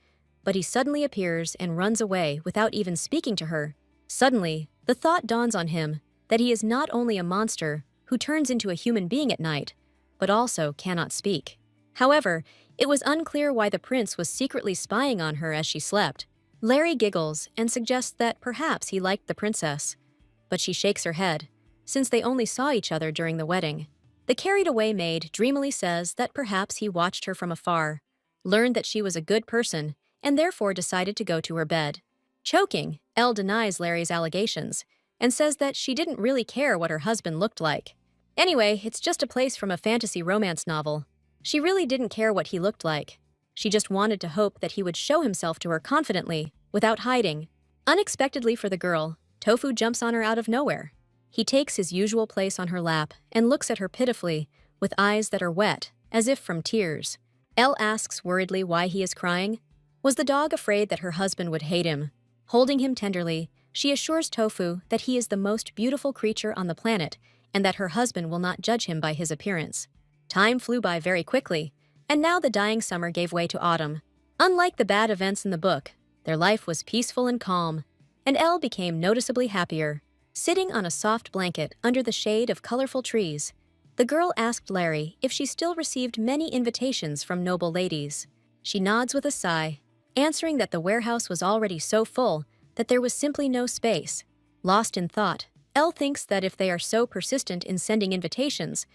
but he suddenly appears and runs away without even speaking to her. Suddenly, the thought dawns on him that he is not only a monster who turns into a human being at night, but also cannot speak. However, it was unclear why the prince was secretly spying on her as she slept. Larry giggles and suggests that perhaps he liked the princess, but she shakes her head, since they only saw each other during the wedding. The carried-away maid dreamily says that perhaps he watched her from afar, learned that she was a good person, and therefore decided to go to her bed. Choking, Elle denies Larry's allegations and says that she didn't really care what her husband looked like. Anyway, it's just a place from a fantasy romance novel. She really didn't care what he looked like. She just wanted to hope that he would show himself to her confidently, without hiding. Unexpectedly for the girl, Tofu jumps on her out of nowhere. He takes his usual place on her lap and looks at her pitifully, with eyes that are wet, as if from tears. Elle asks worriedly why he is crying. Was the dog afraid that her husband would hate him? Holding him tenderly, she assures Tofu that he is the most beautiful creature on the planet and that her husband will not judge him by his appearance. Time flew by very quickly, and now the dying summer gave way to autumn. Unlike the bad events in the book, their life was peaceful and calm, and Elle became noticeably happier. Sitting on a soft blanket under the shade of colorful trees, the girl asked Larry if she still received many invitations from noble ladies. She nods with a sigh, answering that the warehouse was already so full that there was simply no space. Lost in thought, Elle thinks that if they are so persistent in sending invitations,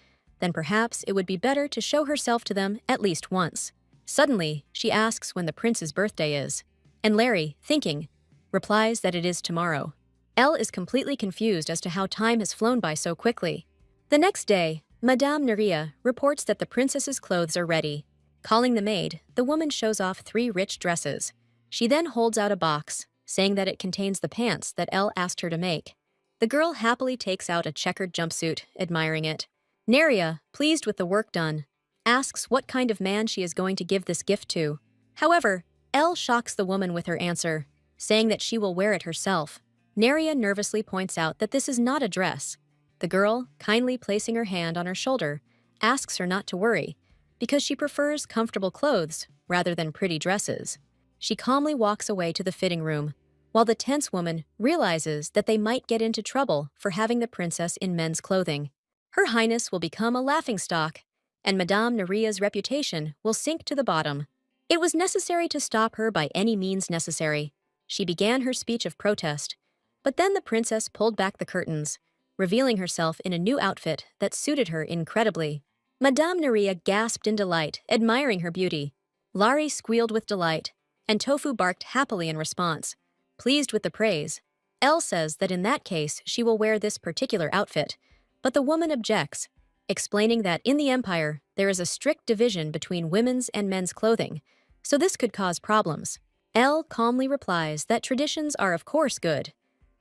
then perhaps it would be better to show herself to them at least once. Suddenly, she asks when the prince's birthday is, and Larry, thinking, replies that it is tomorrow. Elle is completely confused as to how time has flown by so quickly. The next day, Madame Neria reports that the princess's clothes are ready. Calling the maid, the woman shows off 3 rich dresses. She then holds out a box, saying that it contains the pants that Elle asked her to make. The girl happily takes out a checkered jumpsuit, admiring it. Neria, pleased with the work done, asks what kind of man she is going to give this gift to. However, Elle shocks the woman with her answer, saying that she will wear it herself. Neria nervously points out that this is not a dress. The girl, kindly placing her hand on her shoulder, asks her not to worry, because she prefers comfortable clothes rather than pretty dresses. She calmly walks away to the fitting room, while the tense woman realizes that they might get into trouble for having the princess in men's clothing. Her Highness will become a laughingstock, and Madame Neria's reputation will sink to the bottom. It was necessary to stop her by any means necessary. She began her speech of protest, but then the princess pulled back the curtains, revealing herself in a new outfit that suited her incredibly. Madame Neria gasped in delight, admiring her beauty. Larry squealed with delight, and Tofu barked happily in response. Pleased with the praise, Elle says that in that case she will wear this particular outfit, but the woman objects, explaining that in the Empire there is a strict division between women's and men's clothing, so this could cause problems. Elle calmly replies that traditions are of course good,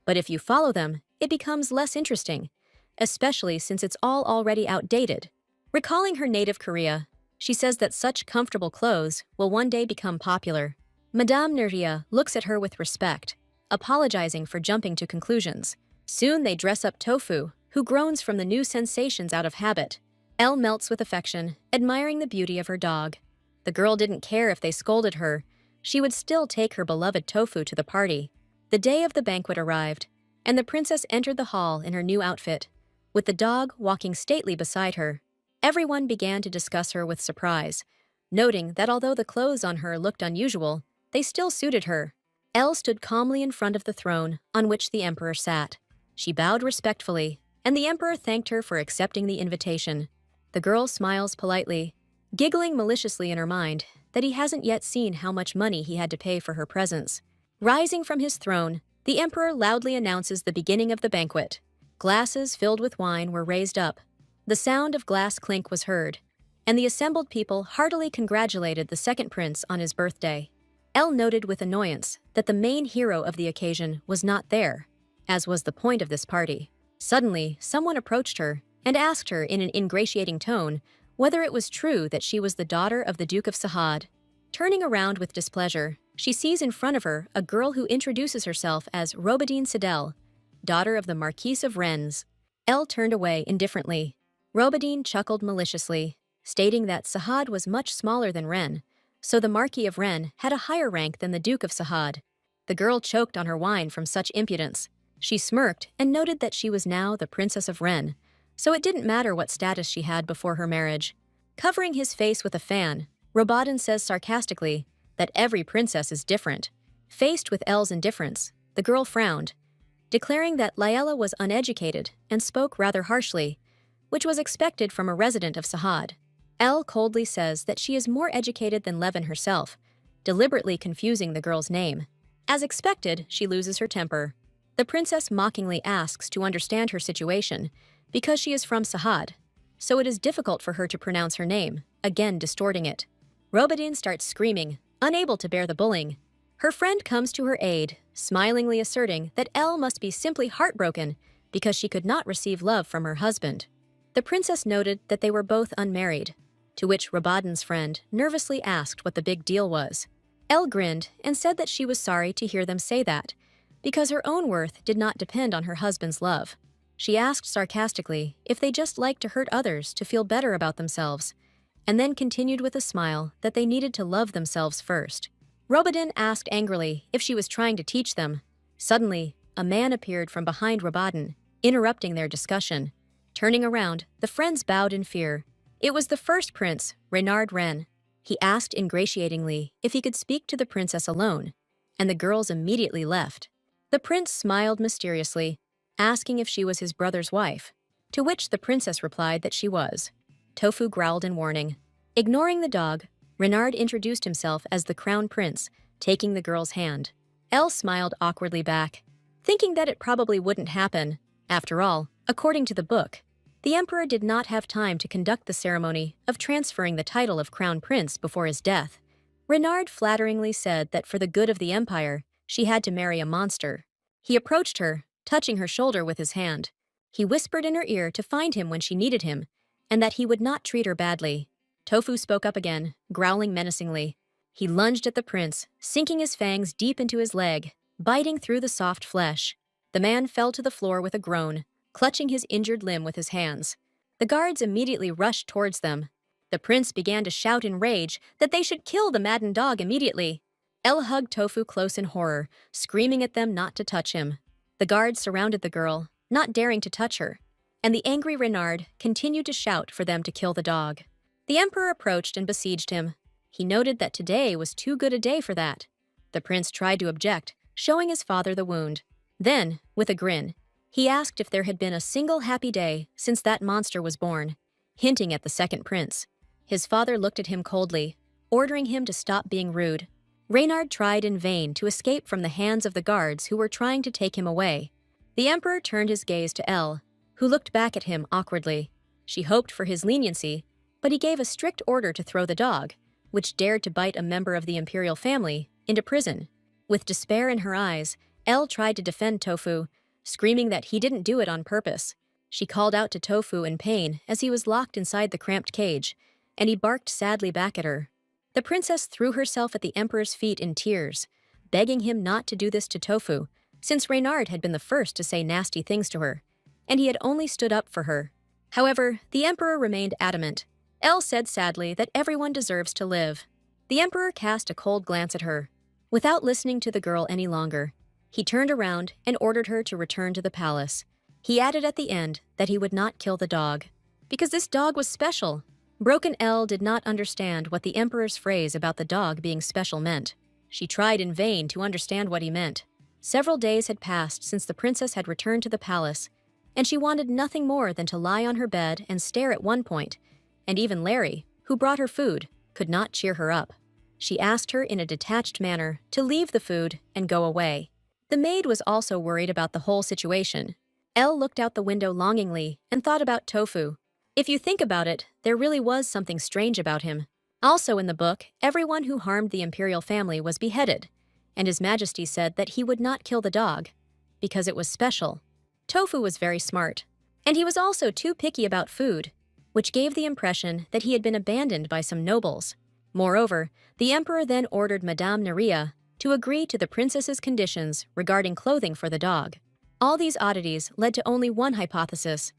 but if you follow them, it becomes less interesting, especially since it's all already outdated. Recalling her native Korea, she says that such comfortable clothes will one day become popular. Madame Neria looks at her with respect, apologizing for jumping to conclusions. Soon they dress up Tofu, who groans from the new sensations out of habit. Elle melts with affection, admiring the beauty of her dog. The girl didn't care if they scolded her. She would still take her beloved Tofu to the party. The day of the banquet arrived, and the princess entered the hall in her new outfit, with the dog walking stately beside her. Everyone began to discuss her with surprise, noting that although the clothes on her looked unusual, they still suited her. Elle stood calmly in front of the throne on which the emperor sat. She bowed respectfully, and the emperor thanked her for accepting the invitation. The girl smiles politely, giggling maliciously in her mind that he hasn't yet seen how much money he had to pay for her presence. Rising from his throne, the emperor loudly announces the beginning of the banquet. Glasses filled with wine were raised up. The sound of glass clink was heard, and the assembled people heartily congratulated the second prince on his birthday. Elle noted with annoyance that the main hero of the occasion was not there, as was the point of this party. Suddenly, someone approached her and asked her in an ingratiating tone whether it was true that she was the daughter of the Duke of Sahad. Turning around with displeasure, she sees in front of her a girl who introduces herself as Robadine Sidel, daughter of the Marquise of Rennes. Elle turned away indifferently. Robadine chuckled maliciously, stating that Sahad was much smaller than Rennes, so the Marquis of Rennes had a higher rank than the Duke of Sahad. The girl choked on her wine from such impudence. She smirked and noted that she was now the Princess of Rennes, so it didn't matter what status she had before her marriage. Covering his face with a fan, Robadin says sarcastically that every princess is different. Faced with Elle's indifference, the girl frowned, declaring that Yahello was uneducated and spoke rather harshly, which was expected from a resident of Sahad. Elle coldly says that she is more educated than Levin herself, deliberately confusing the girl's name. As expected, she loses her temper. The princess mockingly asks to understand her situation because she is from Sahad, so it is difficult for her to pronounce her name, again distorting it. Robadine starts screaming, unable to bear the bullying. Her friend comes to her aid, smilingly asserting that Elle must be simply heartbroken because she could not receive love from her husband. The princess noted that they were both unmarried, to which Robadin's friend nervously asked what the big deal was. Elle grinned and said that she was sorry to hear them say that, because her own worth did not depend on her husband's love. She asked sarcastically if they just liked to hurt others to feel better about themselves, and then continued with a smile that they needed to love themselves first. Robadin asked angrily if she was trying to teach them. Suddenly, a man appeared from behind Robadin, interrupting their discussion. Turning around, the friends bowed in fear. It was the first prince, Reynard Rennes. He asked ingratiatingly if he could speak to the princess alone, and the girls immediately left. The prince smiled mysteriously, asking if she was his brother's wife, to which the princess replied that she was. Tofu growled in warning. Ignoring the dog, Renard introduced himself as the crown prince, taking the girl's hand. Elle smiled awkwardly back, thinking that it probably wouldn't happen. After all, according to the book, the emperor did not have time to conduct the ceremony of transferring the title of crown prince before his death. Renard flatteringly said that for the good of the empire, she had to marry a monster. He approached her, touching her shoulder with his hand. He whispered in her ear to find him when she needed him, and that he would not treat her badly. Tofu spoke up again, growling menacingly. He lunged at the prince, sinking his fangs deep into his leg, biting through the soft flesh. The man fell to the floor with a groan, clutching his injured limb with his hands. The guards immediately rushed towards them. The prince began to shout in rage that they should kill the maddened dog immediately. Elle hugged Tofu close in horror, screaming at them not to touch him. The guards surrounded the girl, not daring to touch her, and the angry Renard continued to shout for them to kill the dog. The emperor approached and besieged him. He noted that today was too good a day for that. The prince tried to object, showing his father the wound. Then, with a grin, he asked if there had been a single happy day since that monster was born, hinting at the second prince. His father looked at him coldly, ordering him to stop being rude. Reynard tried in vain to escape from the hands of the guards who were trying to take him away. The emperor turned his gaze to Elle, who looked back at him awkwardly. She hoped for his leniency, but he gave a strict order to throw the dog, which dared to bite a member of the imperial family, into prison. With despair in her eyes, Elle tried to defend Tofu, screaming that he didn't do it on purpose. She called out to Tofu in pain as he was locked inside the cramped cage, and he barked sadly back at her. The princess threw herself at the emperor's feet in tears, begging him not to do this to Tofu, since Reynard had been the first to say nasty things to her, and he had only stood up for her. However, the emperor remained adamant. Elle said sadly that everyone deserves to live. The emperor cast a cold glance at her. Without listening to the girl any longer, He turned around and ordered her to return to the palace. He added at the end that he would not kill the dog, because this dog was special. Broken Elle did not understand what the emperor's phrase about the dog being special meant. She tried in vain to understand what he meant. Several days had passed since the princess had returned to the palace, and she wanted nothing more than to lie on her bed and stare at one point, and even Larry, who brought her food, could not cheer her up. She asked her in a detached manner to leave the food and go away. The maid was also worried about the whole situation. Elle looked out the window longingly and thought about Tofu. If you think about it, there really was something strange about him. Also in the book, everyone who harmed the imperial family was beheaded, and His Majesty said that he would not kill the dog, because it was special. Tofu was very smart, and he was also too picky about food, which gave the impression that he had been abandoned by some nobles. Moreover, the emperor then ordered Madame Nerea to agree to the princess's conditions regarding clothing for the dog. All these oddities led to only one hypothesis,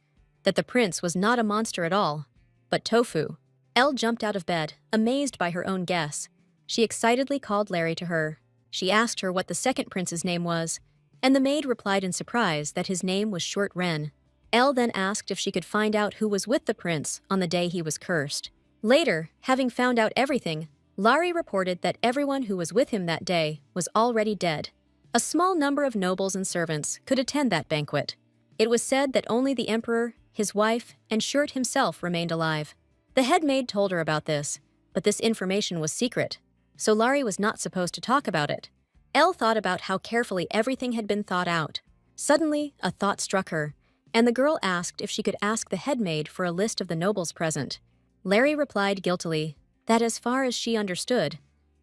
that the prince was not a monster at all, but Tofu. Elle jumped out of bed, amazed by her own guess. She excitedly called Larry to her. She asked her what the second prince's name was, and the maid replied in surprise that his name was Short Wren. Elle then asked if she could find out who was with the prince on the day he was cursed. Later, having found out everything, Larry reported that everyone who was with him that day was already dead. A small number of nobles and servants could attend that banquet. It was said that only the emperor, his wife, and Shurt himself remained alive. The head maid told her about this, but this information was secret, so Larry was not supposed to talk about it. Elle thought about how carefully everything had been thought out. Suddenly, a thought struck her, and the girl asked if she could ask the head maid for a list of the nobles present. Larry replied guiltily that as far as she understood,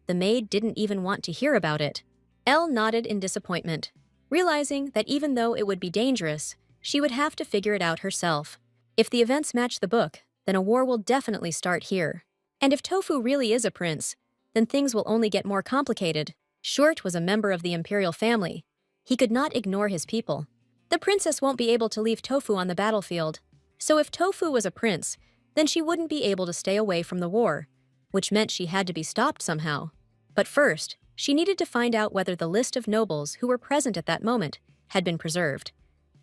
the maid didn't even want to hear about it. Elle nodded in disappointment, realizing that even though it would be dangerous, she would have to figure it out herself. If the events match the book, then a war will definitely start here. And if Tofu really is a prince, then things will only get more complicated. Short was a member of the imperial family. He could not ignore his people. The princess won't be able to leave Tofu on the battlefield. So if Tofu was a prince, then she wouldn't be able to stay away from the war, which meant she had to be stopped somehow. But first, she needed to find out whether the list of nobles who were present at that moment had been preserved.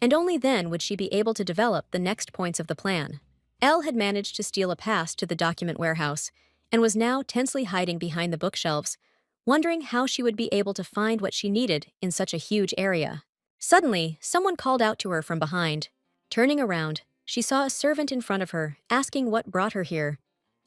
And only then would she be able to develop the next points of the plan. Elle had managed to steal a pass to the document warehouse and was now tensely hiding behind the bookshelves, wondering how she would be able to find what she needed in such a huge area. Suddenly, someone called out to her from behind. Turning around, she saw a servant in front of her, asking what brought her here,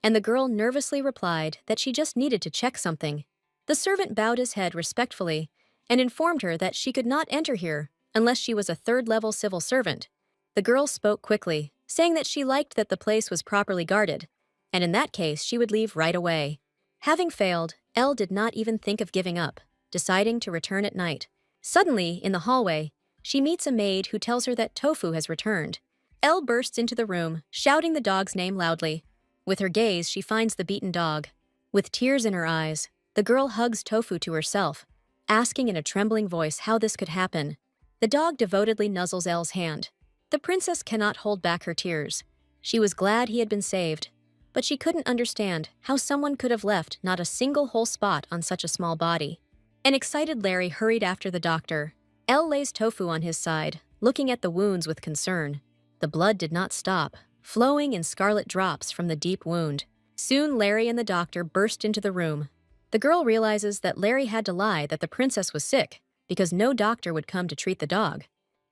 and the girl nervously replied that she just needed to check something. The servant bowed his head respectfully and informed her that she could not enter here unless she was a third-level civil servant. The girl spoke quickly, saying that she liked that the place was properly guarded, and in that case she would leave right away. Having failed, Elle did not even think of giving up, deciding to return at night. Suddenly, in the hallway, she meets a maid who tells her that Tofu has returned. Elle bursts into the room, shouting the dog's name loudly. With her gaze, she finds the beaten dog. With tears in her eyes, the girl hugs Tofu to herself, asking in a trembling voice how this could happen. The dog devotedly nuzzles Elle's hand. The princess cannot hold back her tears. She was glad he had been saved, but she couldn't understand how someone could have left not a single whole spot on such a small body. An excited Larry hurried after the doctor. Elle lays Tofu on his side, looking at the wounds with concern. The blood did not stop, flowing in scarlet drops from the deep wound. Soon Larry and the doctor burst into the room. The girl realizes that Larry had to lie that the princess was sick, because no doctor would come to treat the dog.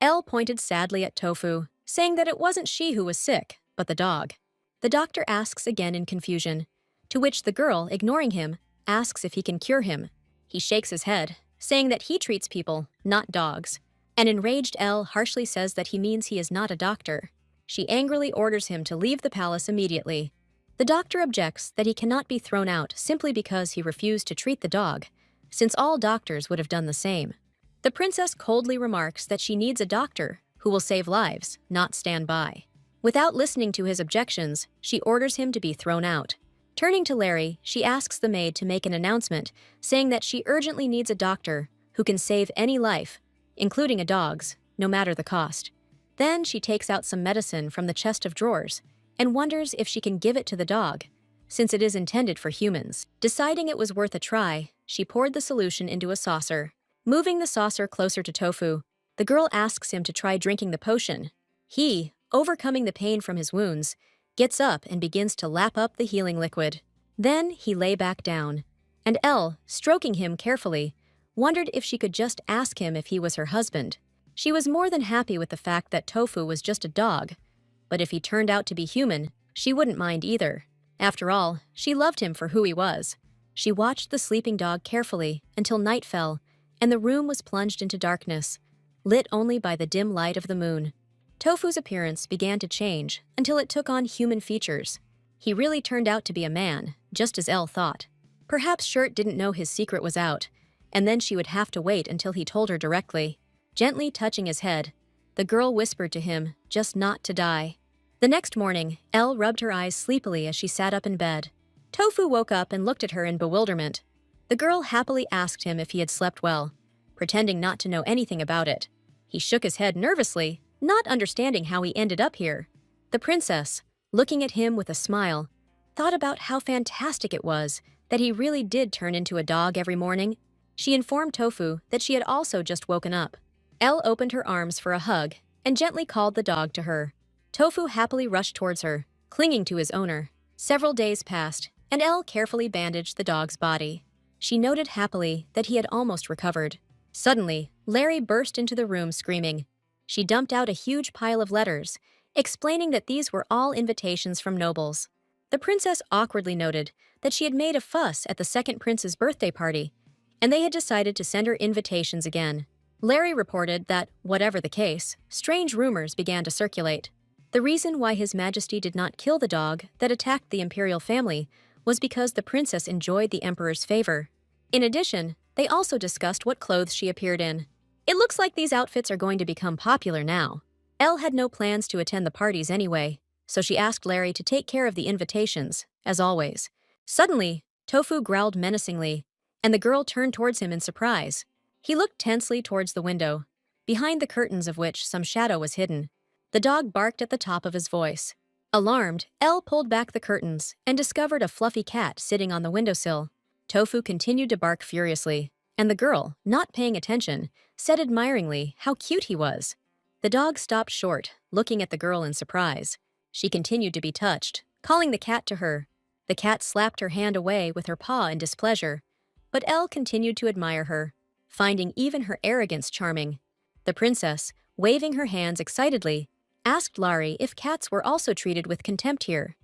Elle pointed sadly at Tofu, saying that it wasn't she who was sick, but the dog. The doctor asks again in confusion, to which the girl, ignoring him, asks if he can cure him. He shakes his head, saying that he treats people, not dogs. An enraged Elle harshly says that he means he is not a doctor. She angrily orders him to leave the palace immediately. The doctor objects that he cannot be thrown out simply because he refused to treat the dog, since all doctors would have done the same. The princess coldly remarks that she needs a doctor who will save lives, not stand by. Without listening to his objections, she orders him to be thrown out. Turning to Larry, she asks the maid to make an announcement, saying that she urgently needs a doctor who can save any life, including a dog's, no matter the cost. Then she takes out some medicine from the chest of drawers and wonders if she can give it to the dog, since it is intended for humans. Deciding it was worth a try, she poured the solution into a saucer. Moving the saucer closer to Tofu, the girl asks him to try drinking the potion. He, overcoming the pain from his wounds, gets up and begins to lap up the healing liquid. Then he lay back down, and Elle, stroking him carefully, wondered if she could just ask him if he was her husband. She was more than happy with the fact that Tofu was just a dog, but if he turned out to be human, she wouldn't mind either. After all, she loved him for who he was. She watched the sleeping dog carefully until night fell, and the room was plunged into darkness, lit only by the dim light of the moon. Tofu's appearance began to change until it took on human features. He really turned out to be a man, just as Elle thought. Perhaps Shirt didn't know his secret was out, and then she would have to wait until he told her directly. Gently touching his head, the girl whispered to him just not to die. The next morning, Elle rubbed her eyes sleepily as she sat up in bed. Tofu woke up and looked at her in bewilderment. The girl happily asked him if he had slept well, pretending not to know anything about it. He shook his head nervously, not understanding how he ended up here. The princess, looking at him with a smile, thought about how fantastic it was that he really did turn into a dog every morning. She informed Tofu that she had also just woken up. Elle opened her arms for a hug and gently called the dog to her. Tofu happily rushed towards her, clinging to his owner. Several days passed, and Elle carefully bandaged the dog's body. She noted happily that he had almost recovered. Suddenly, Larry burst into the room screaming. She dumped out a huge pile of letters, explaining that these were all invitations from nobles. The princess awkwardly noted that she had made a fuss at the second prince's birthday party, and they had decided to send her invitations again. Larry reported that, whatever the case, strange rumors began to circulate. The reason why His Majesty did not kill the dog that attacked the imperial family was because the princess enjoyed the emperor's favor. In addition, they also discussed what clothes she appeared in. It looks like these outfits are going to become popular now. Elle had no plans to attend the parties anyway, so she asked Larry to take care of the invitations, as always. Suddenly, Tofu growled menacingly, and the girl turned towards him in surprise. He looked tensely towards the window, behind the curtains of which some shadow was hidden. The dog barked at the top of his voice. Alarmed, Elle pulled back the curtains and discovered a fluffy cat sitting on the windowsill. Tofu continued to bark furiously, and the girl, not paying attention, said admiringly how cute he was. The dog stopped short, looking at the girl in surprise. She continued to be touched, calling the cat to her. The cat slapped her hand away with her paw in displeasure, but Elle continued to admire her, finding even her arrogance charming. The princess, waving her hands excitedly, asked Larry if cats were also treated with contempt here,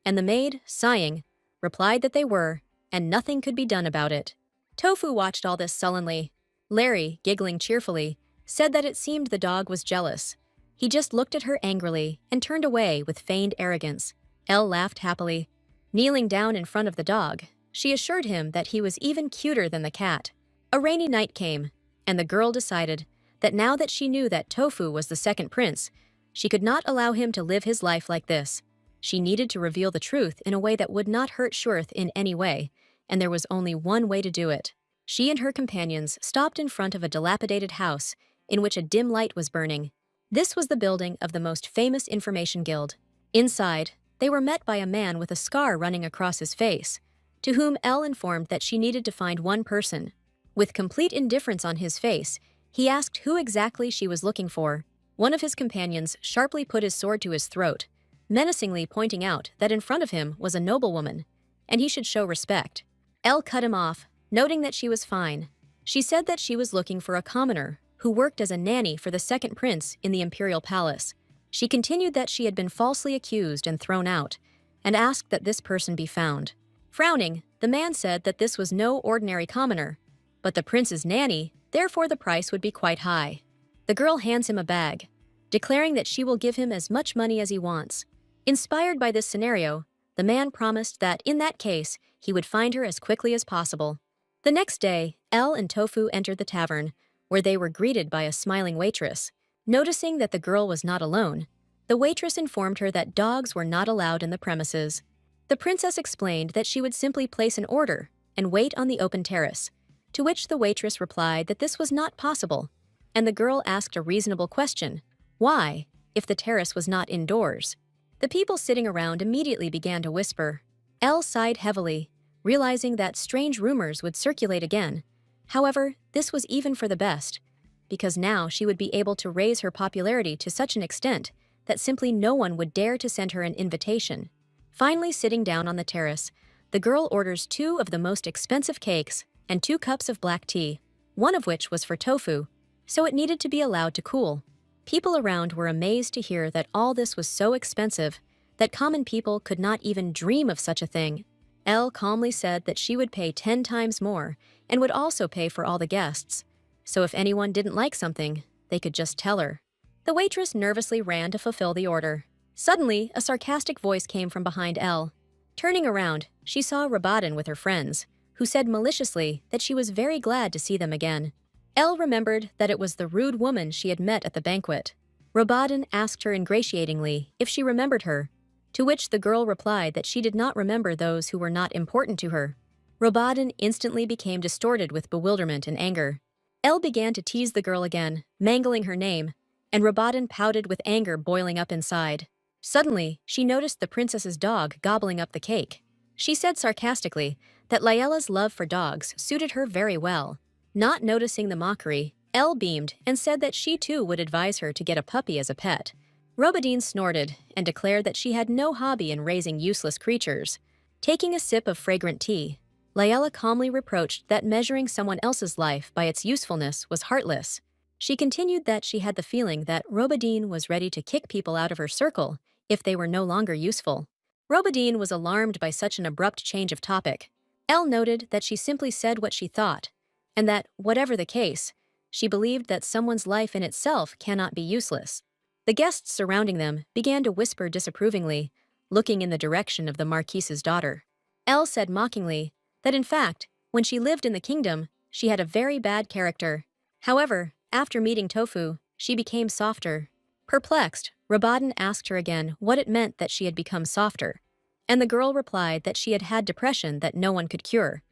and the maid, sighing, replied that they were, and nothing could be done about it. Tofu watched all this sullenly. Larry, giggling cheerfully, said that it seemed the dog was jealous. He just looked at her angrily and turned away with feigned arrogance. Elle laughed happily. Kneeling down in front of the dog, she assured him that he was even cuter than the cat. A rainy night came, and the girl decided that now that she knew that Tofu was the second prince, she could not allow him to live his life like this. She needed to reveal the truth in a way that would not hurt Shurth in any way, and there was only one way to do it. She and her companions stopped in front of a dilapidated house in which a dim light was burning. This was the building of the most famous information guild. Inside, they were met by a man with a scar running across his face, to whom Elle informed that she needed to find one person. With complete indifference on his face, he asked who exactly she was looking for. One of his companions sharply put his sword to his throat, menacingly pointing out that in front of him was a noblewoman, and he should show respect. Elle cut him off, noting that she was fine. She said that she was looking for a commoner who worked as a nanny for the second prince in the imperial palace. She continued that she had been falsely accused and thrown out, and asked that this person be found. Frowning, the man said that this was no ordinary commoner, but the prince's nanny, therefore the price would be quite high. The girl hands him a bag, declaring that she will give him as much money as he wants. Inspired by this scenario, the man promised that in that case, he would find her as quickly as possible. The next day, Elle and Tofu entered the tavern, where they were greeted by a smiling waitress. Noticing that the girl was not alone, the waitress informed her that dogs were not allowed in the premises. The princess explained that she would simply place an order and wait on the open terrace, to which the waitress replied that this was not possible, and the girl asked a reasonable question: why, if the terrace was not indoors? The people sitting around immediately began to whisper. Elle sighed heavily, realizing that strange rumors would circulate again, However, this was even for the best, because now she would be able to raise her popularity to such an extent that simply no one would dare to send her an invitation. Finally sitting down on the terrace, the girl orders 2 of the most expensive cakes and 2 cups of black tea, one of which was for tofu, so it needed to be allowed to cool. People around were amazed to hear that all this was so expensive that common people could not even dream of such a thing. Elle calmly said that she would pay 10 times more and would also pay for all the guests, so if anyone didn't like something, they could just tell her. The waitress nervously ran to fulfill the order. Suddenly, a sarcastic voice came from behind Elle. Turning around, she saw Reborn with her friends, who said maliciously that she was very glad to see them again. Elle remembered that it was the rude woman she had met at the banquet. Reborn asked her ingratiatingly if she remembered her, to which the girl replied that she did not remember those who were not important to her. Reborn instantly became distorted with bewilderment and anger. Elle began to tease the girl again, mangling her name, and Reborn pouted with anger boiling up inside. Suddenly, she noticed the princess's dog gobbling up the cake. She said sarcastically that Yahello's love for dogs suited her very well. Not noticing the mockery, Elle beamed and said that she too would advise her to get a puppy as a pet. Reborn snorted and declared that she had no hobby in raising useless creatures. Taking a sip of fragrant tea, Yahello calmly reproached that measuring someone else's life by its usefulness was heartless. She continued that she had the feeling that Reborn was ready to kick people out of her circle if they were no longer useful. Reborn was alarmed by such an abrupt change of topic. Elle noted that she simply said what she thought, and that, whatever the case, she believed that someone's life in itself cannot be useless. The guests surrounding them began to whisper disapprovingly, looking in the direction of the Marquise's daughter. Elle said mockingly that in fact, when she lived in the kingdom, she had a very bad character. However, after meeting Tofu, she became softer. Perplexed, Reborn asked her again what it meant that she had become softer, and the girl replied that she had had depression that no one could cure.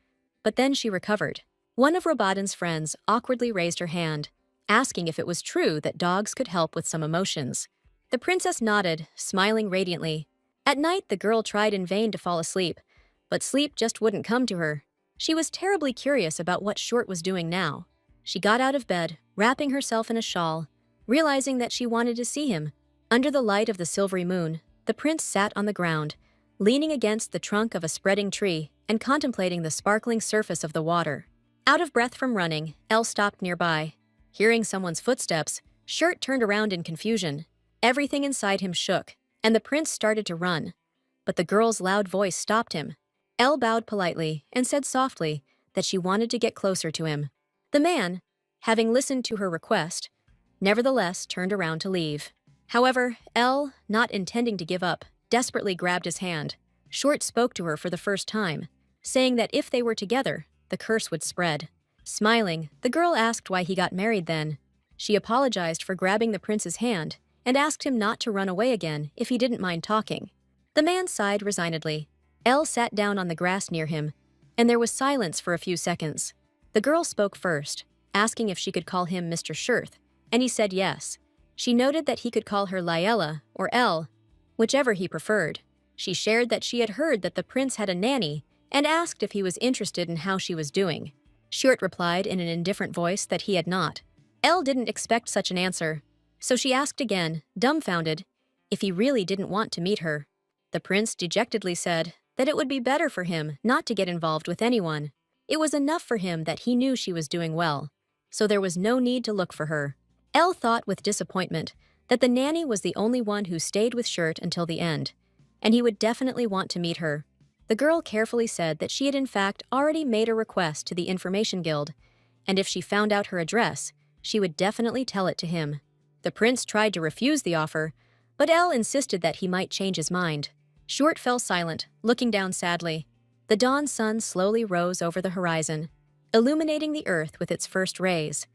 But then she recovered. One of Reborn's friends awkwardly raised her hand, asking if it was true that dogs could help with some emotions. The princess nodded, smiling radiantly. At night, the girl tried in vain to fall asleep, but sleep just wouldn't come to her. She was terribly curious about what Short was doing now. She got out of bed, wrapping herself in a shawl, realizing that she wanted to see him. Under the light of the silvery moon, the prince sat on the ground, leaning against the trunk of a spreading tree and contemplating the sparkling surface of the water. Out of breath from running, Elle stopped nearby. Hearing someone's footsteps, Short turned around in confusion. Everything inside him shook, and the prince started to run. But the girl's loud voice stopped him. Elle bowed politely and said softly that she wanted to get closer to him. The man, having listened to her request, nevertheless turned around to leave. However, Elle, not intending to give up, desperately grabbed his hand. Short spoke to her for the first time, saying that if they were together, the curse would spread. Smiling, the girl asked why he got married then. She apologized for grabbing the prince's hand and asked him not to run away again if he didn't mind talking. The man sighed resignedly. Elle sat down on the grass near him, and there was silence for a few seconds. The girl spoke first, asking if she could call him Mr. Shirth, and he said yes. She noted that he could call her Yahello or Elle, whichever he preferred. She shared that she had heard that the prince had a nanny and asked if he was interested in how she was doing. Short replied in an indifferent voice that he had not. Elle didn't expect such an answer, so she asked again, dumbfounded, if he really didn't want to meet her. The prince dejectedly said that it would be better for him not to get involved with anyone. It was enough for him that he knew she was doing well, so there was no need to look for her. Elle thought with disappointment that the nanny was the only one who stayed with Short until the end, and he would definitely want to meet her. The girl carefully said that she had in fact already made a request to the Information Guild, and if she found out her address, she would definitely tell it to him. The prince tried to refuse the offer, but Elle insisted that he might change his mind. Short fell silent, looking down sadly. The dawn sun slowly rose over the horizon, illuminating the earth with its first rays,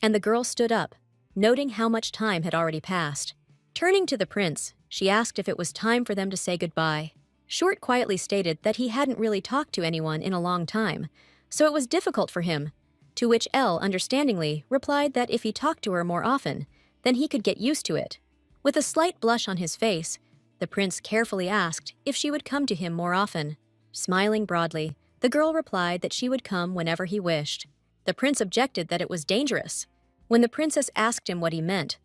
and the girl stood up, noting how much time had already passed. Turning to the prince, she asked if it was time for them to say goodbye. Short quietly stated that he hadn't really talked to anyone in a long time, so it was difficult for him, to which Elle understandingly replied that if he talked to her more often, then he could get used to it. With a slight blush on his face, the prince carefully asked if she would come to him more often. Smiling broadly, the girl replied that she would come whenever he wished. The prince objected that it was dangerous. When the princess asked him what he meant,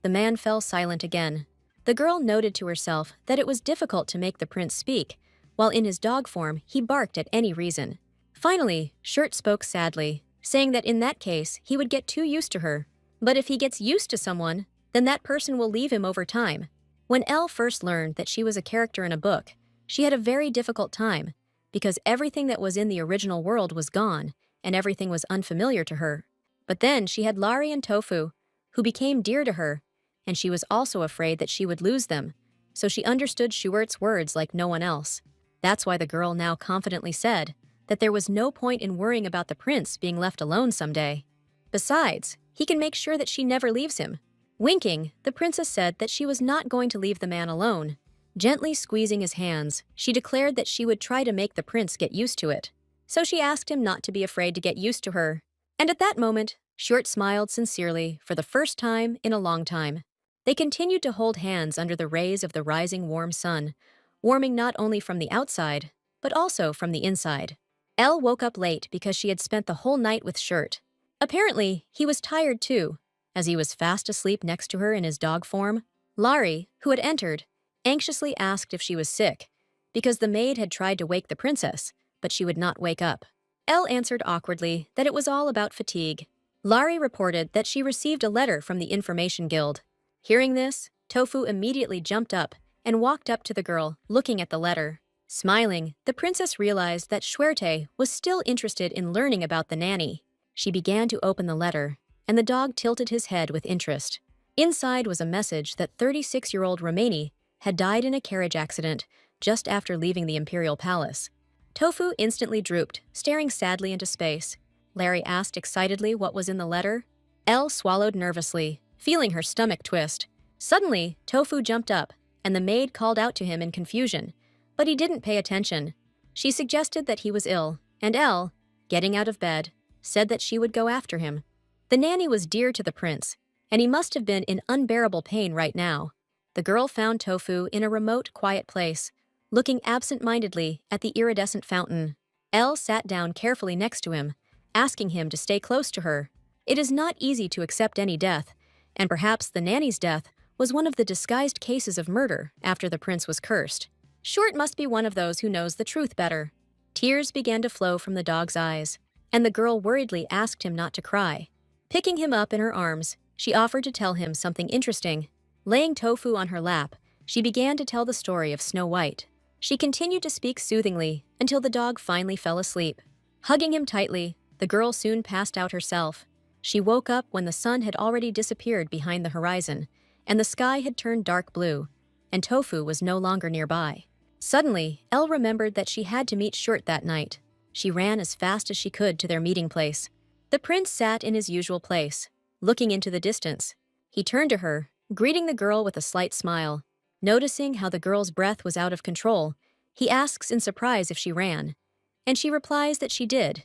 the man fell silent again. The girl noted to herself that it was difficult to make the prince speak, while in his dog form he barked at any reason. Finally, Shirt spoke sadly, saying that in that case he would get too used to her. But if he gets used to someone, then that person will leave him over time. When Elle first learned that she was a character in a book, she had a very difficult time, because everything that was in the original world was gone, and everything was unfamiliar to her. But then she had Lari and Tofu, who became dear to her, and she was also afraid that she would lose them, so she understood Schuert's words like no one else. That's why the girl now confidently said that there was no point in worrying about the prince being left alone someday. Besides, he can make sure that she never leaves him. Winking, the princess said that she was not going to leave the man alone. Gently squeezing his hands, she declared that she would try to make the prince get used to it. So she asked him not to be afraid to get used to her. And at that moment, Schuert smiled sincerely for the first time in a long time. They continued to hold hands under the rays of the rising warm sun, warming not only from the outside, but also from the inside. Elle woke up late because she had spent the whole night with Schuert. Apparently, he was tired too, as he was fast asleep next to her in his dog form. Lari, who had entered, anxiously asked if she was sick, because the maid had tried to wake the princess, but she would not wake up. Elle answered awkwardly that it was all about fatigue. Lari reported that she received a letter from the Information Guild. Hearing this, Tofu immediately jumped up and walked up to the girl, looking at the letter. Smiling, the princess realized that Schuerte was still interested in learning about the nanny. She began to open the letter, and the dog tilted his head with interest. Inside was a message that 36-year-old Romani had died in a carriage accident just after leaving the imperial palace. Tofu instantly drooped, staring sadly into space. Larry asked excitedly what was in the letter. Elle swallowed nervously, feeling her stomach twist. Suddenly, Tofu jumped up, and the maid called out to him in confusion, but he didn't pay attention. She suggested that he was ill, and Elle, getting out of bed, said that she would go after him. The nanny was dear to the prince, and he must have been in unbearable pain right now. The girl found Tofu in a remote, quiet place, looking absent-mindedly at the iridescent fountain. Elle sat down carefully next to him, asking him to stay close to her. It is not easy to accept any death, and perhaps the nanny's death was one of the disguised cases of murder after the prince was cursed. Schuert must be one of those who knows the truth better. Tears began to flow from the dog's eyes, and the girl worriedly asked him not to cry. Picking him up in her arms, she offered to tell him something interesting. Laying Tofu on her lap, she began to tell the story of Snow White. She continued to speak soothingly until the dog finally fell asleep. Hugging him tightly, the girl soon passed out herself. She woke up when the sun had already disappeared behind the horizon, and the sky had turned dark blue, and Tofu was no longer nearby. Suddenly, Elle remembered that she had to meet Schuert that night. She ran as fast as she could to their meeting place. The prince sat in his usual place, looking into the distance. He turned to her, greeting the girl with a slight smile. Noticing how the girl's breath was out of control, he asks in surprise if she ran, and she replies that she did,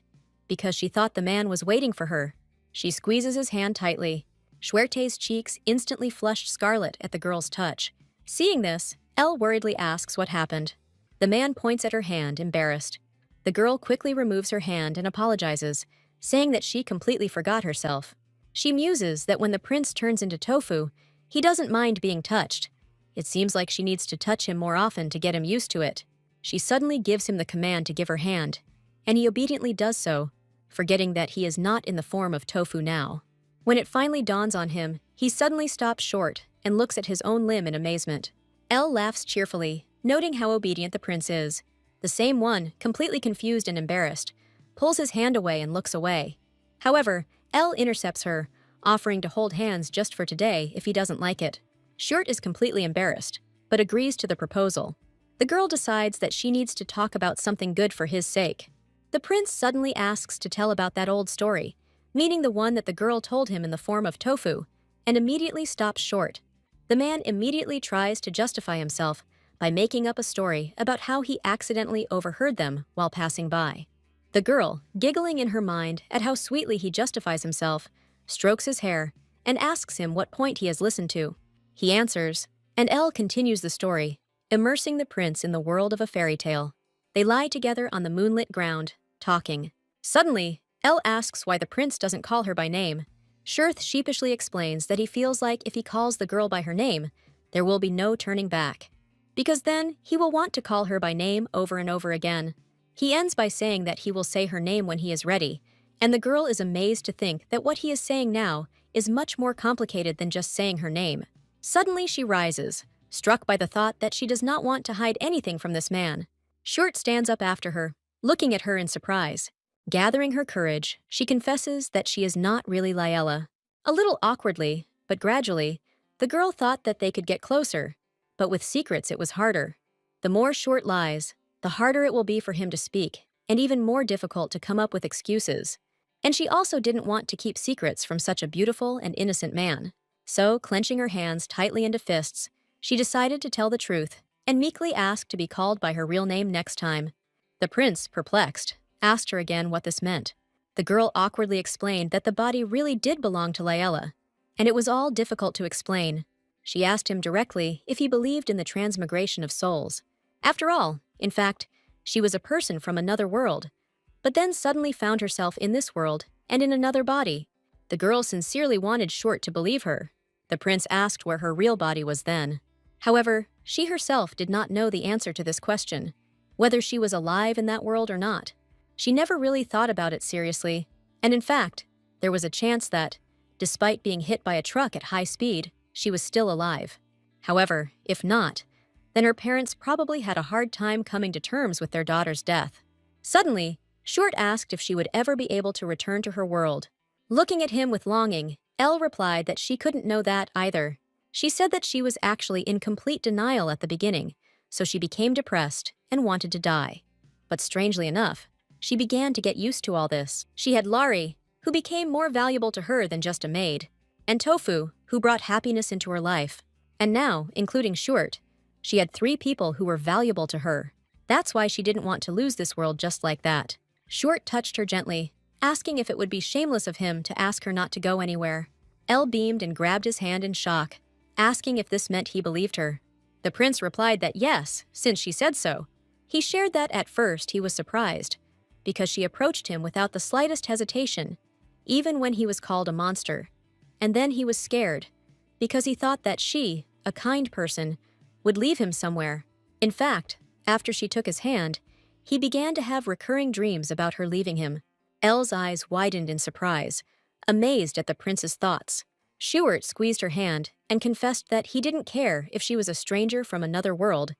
because she thought the man was waiting for her. She squeezes his hand tightly. Schuerte's cheeks instantly flushed scarlet at the girl's touch. Seeing this, Elle worriedly asks what happened. The man points at her hand, embarrassed. The girl quickly removes her hand and apologizes, saying that she completely forgot herself. She muses that when the prince turns into Tofu, he doesn't mind being touched. It seems like she needs to touch him more often to get him used to it. She suddenly gives him the command to give her hand, and he obediently does so, forgetting that he is not in the form of Tofu now. When it finally dawns on him, he suddenly stops short and looks at his own limb in amazement. Elle laughs cheerfully, noting how obedient the prince is. The same one, completely confused and embarrassed, pulls his hand away and looks away. However, Elle intercepts her, offering to hold hands just for today if he doesn't like it. Schuert is completely embarrassed, but agrees to the proposal. The girl decides that she needs to talk about something good for his sake. The prince suddenly asks to tell about that old story, meaning the one that the girl told him in the form of Tofu, and immediately stops short. The man immediately tries to justify himself by making up a story about how he accidentally overheard them while passing by. The girl, giggling in her mind at how sweetly he justifies himself, strokes his hair and asks him what point he has listened to. He answers, and Elle continues the story, immersing the prince in the world of a fairy tale. They lie together on the moonlit ground, talking. Suddenly, Elle asks why the prince doesn't call her by name. Shurth sheepishly explains that he feels like if he calls the girl by her name, there will be no turning back. Because then, he will want to call her by name over and over again. He ends by saying that he will say her name when he is ready, and the girl is amazed to think that what he is saying now is much more complicated than just saying her name. Suddenly she rises, struck by the thought that she does not want to hide anything from this man. Short stands up after her, looking at her in surprise. Gathering her courage, she confesses that she is not really Yahello. A little awkwardly, but gradually, the girl thought that they could get closer, but with secrets it was harder. The more Short lies, the harder it will be for him to speak, and even more difficult to come up with excuses. And she also didn't want to keep secrets from such a beautiful and innocent man. So, clenching her hands tightly into fists, she decided to tell the truth and meekly asked to be called by her real name next time. The prince, perplexed, asked her again what this meant. The girl awkwardly explained that the body really did belong to Yahello, and it was all difficult to explain. She asked him directly if he believed in the transmigration of souls. After all, in fact, she was a person from another world, but then suddenly found herself in this world and in another body. The girl sincerely wanted Short to believe her. The prince asked where her real body was then. However, she herself did not know the answer to this question, whether she was alive in that world or not. She never really thought about it seriously, and in fact, there was a chance that, despite being hit by a truck at high speed, she was still alive. However, if not, then her parents probably had a hard time coming to terms with their daughter's death. Suddenly, Short asked if she would ever be able to return to her world. Looking at him with longing, Elle replied that she couldn't know that either. She said that she was actually in complete denial at the beginning, so she became depressed and wanted to die. But strangely enough, she began to get used to all this. She had Lari, who became more valuable to her than just a maid, and Tofu, who brought happiness into her life. And now, including Short, she had 3 people who were valuable to her. That's why she didn't want to lose this world just like that. Short touched her gently, asking if it would be shameless of him to ask her not to go anywhere. Elle beamed and grabbed his hand in shock, asking if this meant he believed her. The prince replied that yes, since she said so. He shared that at first he was surprised, because she approached him without the slightest hesitation, even when he was called a monster. And then he was scared, because he thought that she, a kind person, would leave him somewhere. In fact, after she took his hand, he began to have recurring dreams about her leaving him. Elle's eyes widened in surprise, amazed at the prince's thoughts. Short squeezed her hand and confessed that he didn't care if she was a stranger from another world.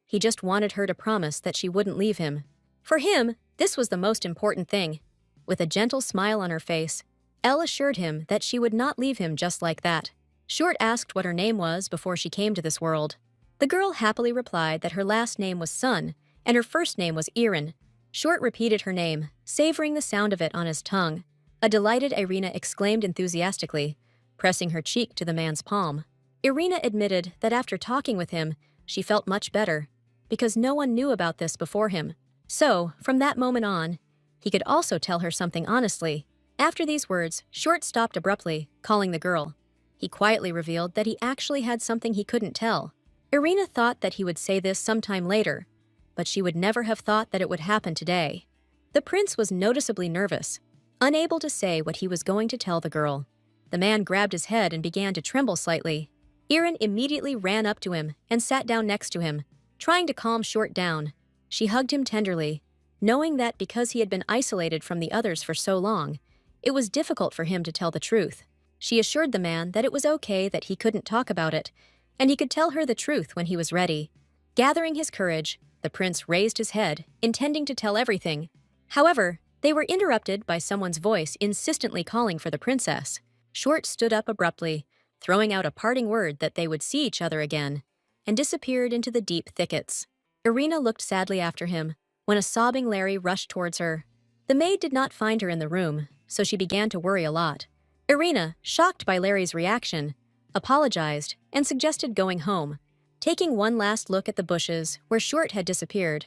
He just wanted her to promise that she wouldn't leave him. For him, this was the most important thing. With a gentle smile on her face, Elle assured him that she would not leave him just like that. Short asked what her name was before she came to this world. The girl happily replied that her last name was Sun and her first name was Irin. Short repeated her name, savoring the sound of it on his tongue. A delighted Irina exclaimed enthusiastically, pressing her cheek to the man's palm. Irina admitted that after talking with him, she felt much better, because no one knew about this before him. So, from that moment on, he could also tell her something honestly. After these words, Short stopped abruptly, calling the girl. He quietly revealed that he actually had something he couldn't tell. Irina thought that he would say this sometime later, but she would never have thought that it would happen today. The prince was noticeably nervous, unable to say what he was going to tell the girl. The man grabbed his head and began to tremble slightly. Irin immediately ran up to him and sat down next to him, trying to calm Short down. She hugged him tenderly, knowing that because he had been isolated from the others for so long, it was difficult for him to tell the truth. She assured the man that it was okay that he couldn't talk about it, and he could tell her the truth when he was ready. Gathering his courage, the prince raised his head, intending to tell everything. However, they were interrupted by someone's voice insistently calling for the princess. Short stood up abruptly, throwing out a parting word that they would see each other again, and disappeared into the deep thickets. Irina looked sadly after him, when a sobbing Larry rushed towards her. The maid did not find her in the room, so she began to worry a lot. Irina, shocked by Larry's reaction, apologized and suggested going home. Taking one last look at the bushes where Short had disappeared,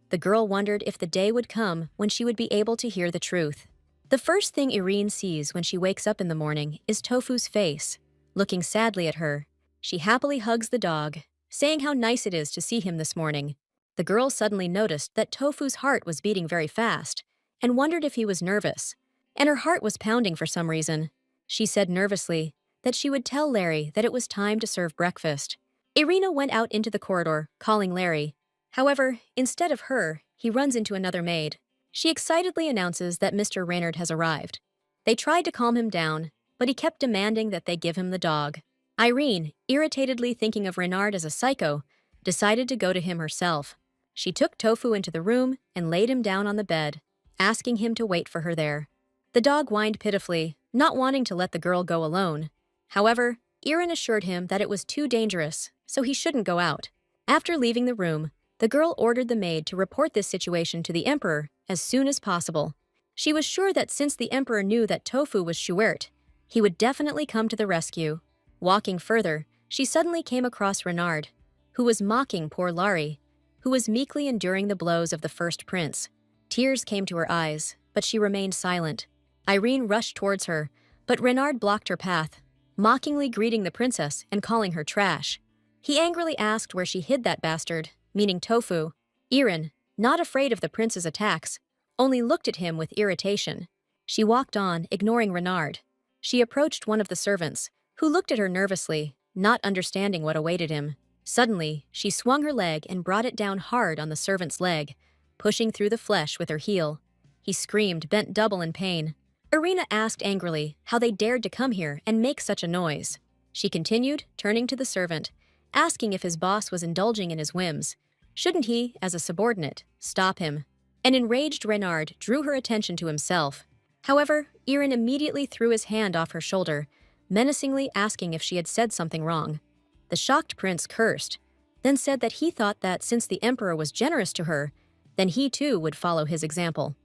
the girl wondered if the day would come when she would be able to hear the truth. The first thing Irene sees when she wakes up in the morning is Tofu's face, looking sadly at her. She happily hugs the dog, saying how nice it is to see him this morning. The girl suddenly noticed that Tofu's heart was beating very fast and wondered if he was nervous. and her heart was pounding for some reason. She said nervously that she would tell Larry that it was time to serve breakfast. Irina went out into the corridor, calling Larry. However, instead of her, he runs into another maid. She excitedly announces that Mr. Reynard has arrived. They tried to calm him down, but he kept demanding that they give him the dog. Irene, irritatedly thinking of Reynard as a psycho, decided to go to him herself. She took Tofu into the room and laid him down on the bed, asking him to wait for her there. The dog whined pitifully, not wanting to let the girl go alone. However, Irene assured him that it was too dangerous, so he shouldn't go out. After leaving the room, the girl ordered the maid to report this situation to the emperor as soon as possible. She was sure that since the emperor knew that Tofu was Shuert, he would definitely come to the rescue. Walking further, she suddenly came across Renard, who was mocking poor Lari, who was meekly enduring the blows of the first prince. Tears came to her eyes, but she remained silent. Irene rushed towards her, but Renard blocked her path, mockingly greeting the princess and calling her trash. He angrily asked where she hid that bastard, meaning Tofu. Irene, not afraid of the prince's attacks, only looked at him with irritation. She walked on, ignoring Renard. She approached one of the servants, who looked at her nervously, not understanding what awaited him. Suddenly, she swung her leg and brought it down hard on the servant's leg, pushing through the flesh with her heel. He screamed, bent double in pain. Irina asked angrily how they dared to come here and make such a noise. She continued, turning to the servant, asking if his boss was indulging in his whims. Shouldn't he, as a subordinate, stop him? An enraged Renard drew her attention to himself. However, Irene immediately threw his hand off her shoulder, menacingly asking if she had said something wrong. The shocked prince cursed, then said that he thought that since the emperor was generous to her, then he too would follow his example.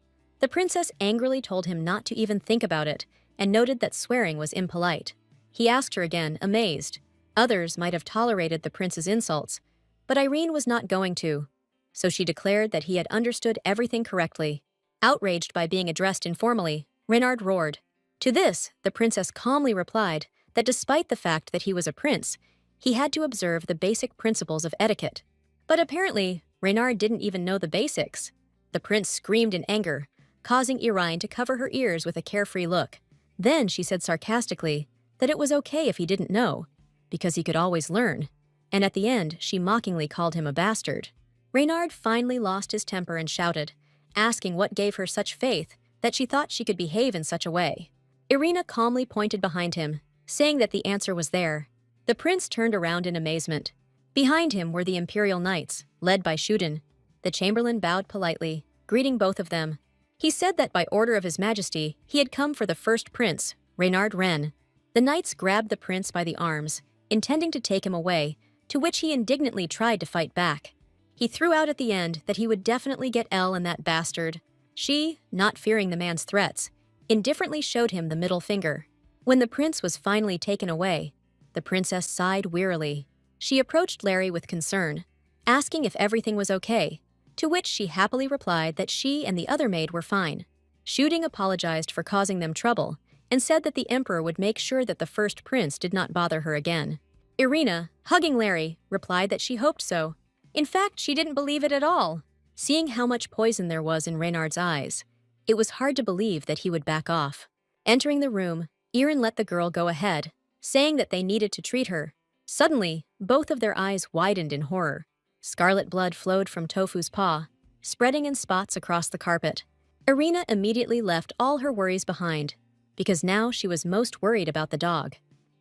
The princess angrily told him not to even think about it and noted that swearing was impolite. He asked her again, amazed. Others might have tolerated the prince's insults, but Irene was not going to, so she declared that he had understood everything correctly. Outraged by being addressed informally, Renard roared. To this, the princess calmly replied that despite the fact that he was a prince, he had to observe the basic principles of etiquette. But apparently, Renard didn't even know the basics. The prince screamed in anger, causing Irene to cover her ears with a carefree look. Then she said sarcastically that it was okay if he didn't know, because he could always learn. And at the end, she mockingly called him a bastard. Reynard finally lost his temper and shouted, asking what gave her such faith that she thought she could behave in such a way. Irina calmly pointed behind him, saying that the answer was there. The prince turned around in amazement. Behind him were the imperial knights, led by Shuden. The chamberlain bowed politely, greeting both of them. He said that by order of his majesty, he had come for the first prince, Reynard Wren. The knights grabbed the prince by the arms, intending to take him away, to which he indignantly tried to fight back. He threw out at the end that he would definitely get Elle and that bastard. She, not fearing the man's threats, indifferently showed him the middle finger. When the prince was finally taken away, the princess sighed wearily. She approached Larry with concern, asking if everything was okay, to which she happily replied that she and the other maid were fine. Shooting apologized for causing them trouble and said that the emperor would make sure that the first prince did not bother her again. Irina, hugging Larry, replied that she hoped so. In fact, she didn't believe it at all. Seeing how much poison there was in Reynard's eyes, it was hard to believe that he would back off. Entering the room, Irene let the girl go ahead, saying that they needed to treat her. Suddenly, both of their eyes widened in horror. Scarlet blood flowed from Tofu's paw, spreading in spots across the carpet. Irina immediately left all her worries behind, because now she was most worried about the dog.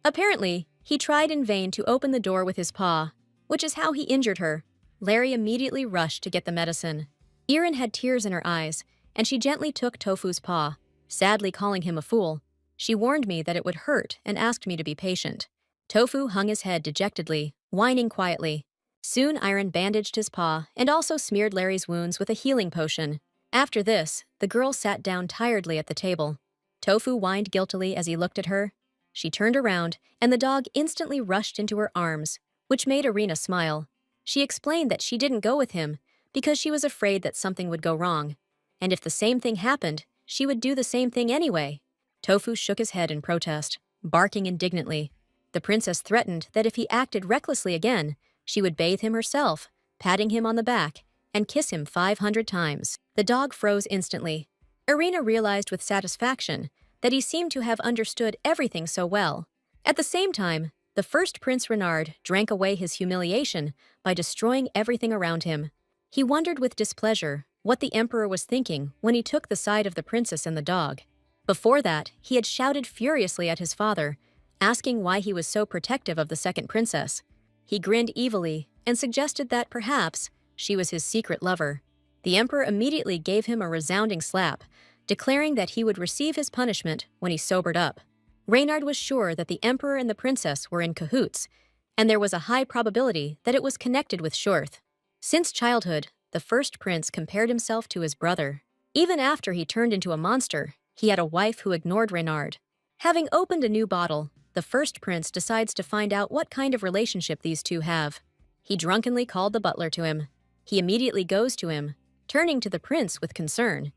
Apparently, he tried in vain to open the door with his paw, which is how he injured her. Larry immediately rushed to get the medicine. Irene had tears in her eyes, and she gently took Tofu's paw, sadly calling him a fool. She warned me that it would hurt and asked me to be patient. Tofu hung his head dejectedly, whining quietly. Soon Irene bandaged his paw and also smeared Larry's wounds with a healing potion. After this, the girl sat down tiredly at the table. Tofu whined guiltily as he looked at her. She turned around, and the dog instantly rushed into her arms, which made Irina smile. She explained that she didn't go with him because she was afraid that something would go wrong, and if the same thing happened, she would do the same thing anyway. Tofu shook his head in protest, barking indignantly. The princess threatened that if he acted recklessly again, she would bathe him herself, patting him on the back, and kiss him 500 times. The dog froze instantly. Irina realized with satisfaction that he seemed to have understood everything so well. At the same time, the first Prince Renard drank away his humiliation by destroying everything around him. He wondered with displeasure what the emperor was thinking when he took the side of the princess and the dog. Before that, he had shouted furiously at his father, asking why he was so protective of the second princess. He grinned evilly and suggested that perhaps she was his secret lover. The emperor immediately gave him a resounding slap, declaring that he would receive his punishment when he sobered up. Reynard was sure that the emperor and the princess were in cahoots, and there was a high probability that it was connected with Shorth. Since childhood, the first prince compared himself to his brother. Even after he turned into a monster, he had a wife who ignored Reynard. Having opened a new bottle, the first prince decides to find out what kind of relationship these two have. He drunkenly called the butler to him. He immediately goes to him, turning to the prince with concern,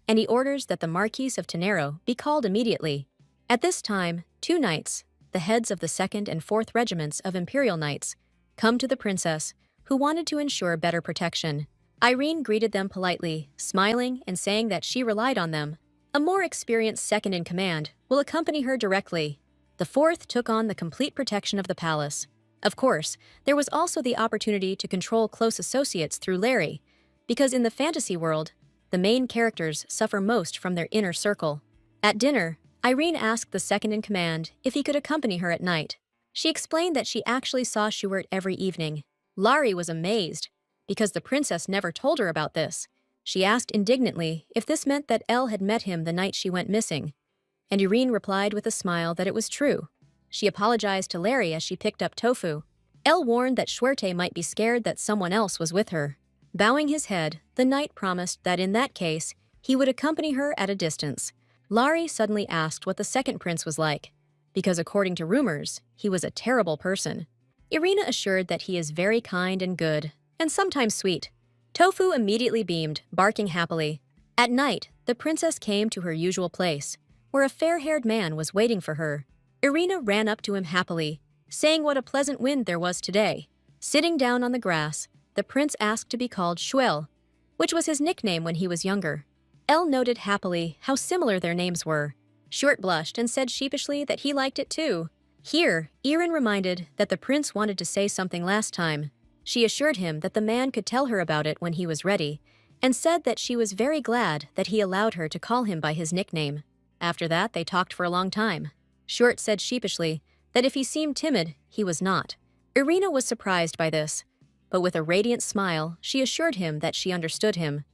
and he orders that the Marquis of Tenero be called immediately. At this time, 2 knights, the heads of the 2nd and 4th regiments of Imperial Knights, come to the princess, who wanted to ensure better protection. Irene greeted them politely, smiling and saying that she relied on them. A more experienced second-in-command will accompany her directly. The 4th took on the complete protection of the palace. Of course, there was also the opportunity to control close associates through Larry, because in the fantasy world, the main characters suffer most from their inner circle. At dinner, Irene asked the second-in-command if he could accompany her at night. She explained that she actually saw Schuert every evening. Larry was amazed, because the princess never told her about this. She asked indignantly if this meant that Elle had met him the night she went missing, and Irene replied with a smile that it was true. She apologized to Larry as she picked up Tofu. Elle warned that Schuerte might be scared that someone else was with her. Bowing his head, the knight promised that in that case, he would accompany her at a distance. Larry suddenly asked what the second prince was like, because according to rumors, he was a terrible person. Irina assured that he is very kind and good, and sometimes sweet. Tofu immediately beamed, barking happily. At night, the princess came to her usual place, where a fair-haired man was waiting for her. Irina ran up to him happily, saying what a pleasant wind there was today. Sitting down on the grass, the prince asked to be called Schuel, which was his nickname when he was younger. Elle noted happily how similar their names were. Schuert blushed and said sheepishly that he liked it too. Here, Irin reminded that the prince wanted to say something last time. She assured him that the man could tell her about it when he was ready, and said that she was very glad that he allowed her to call him by his nickname. After that, they talked for a long time. Schuert said sheepishly that if he seemed timid, he was not. Irina was surprised by this, but with a radiant smile, she assured him that she understood him.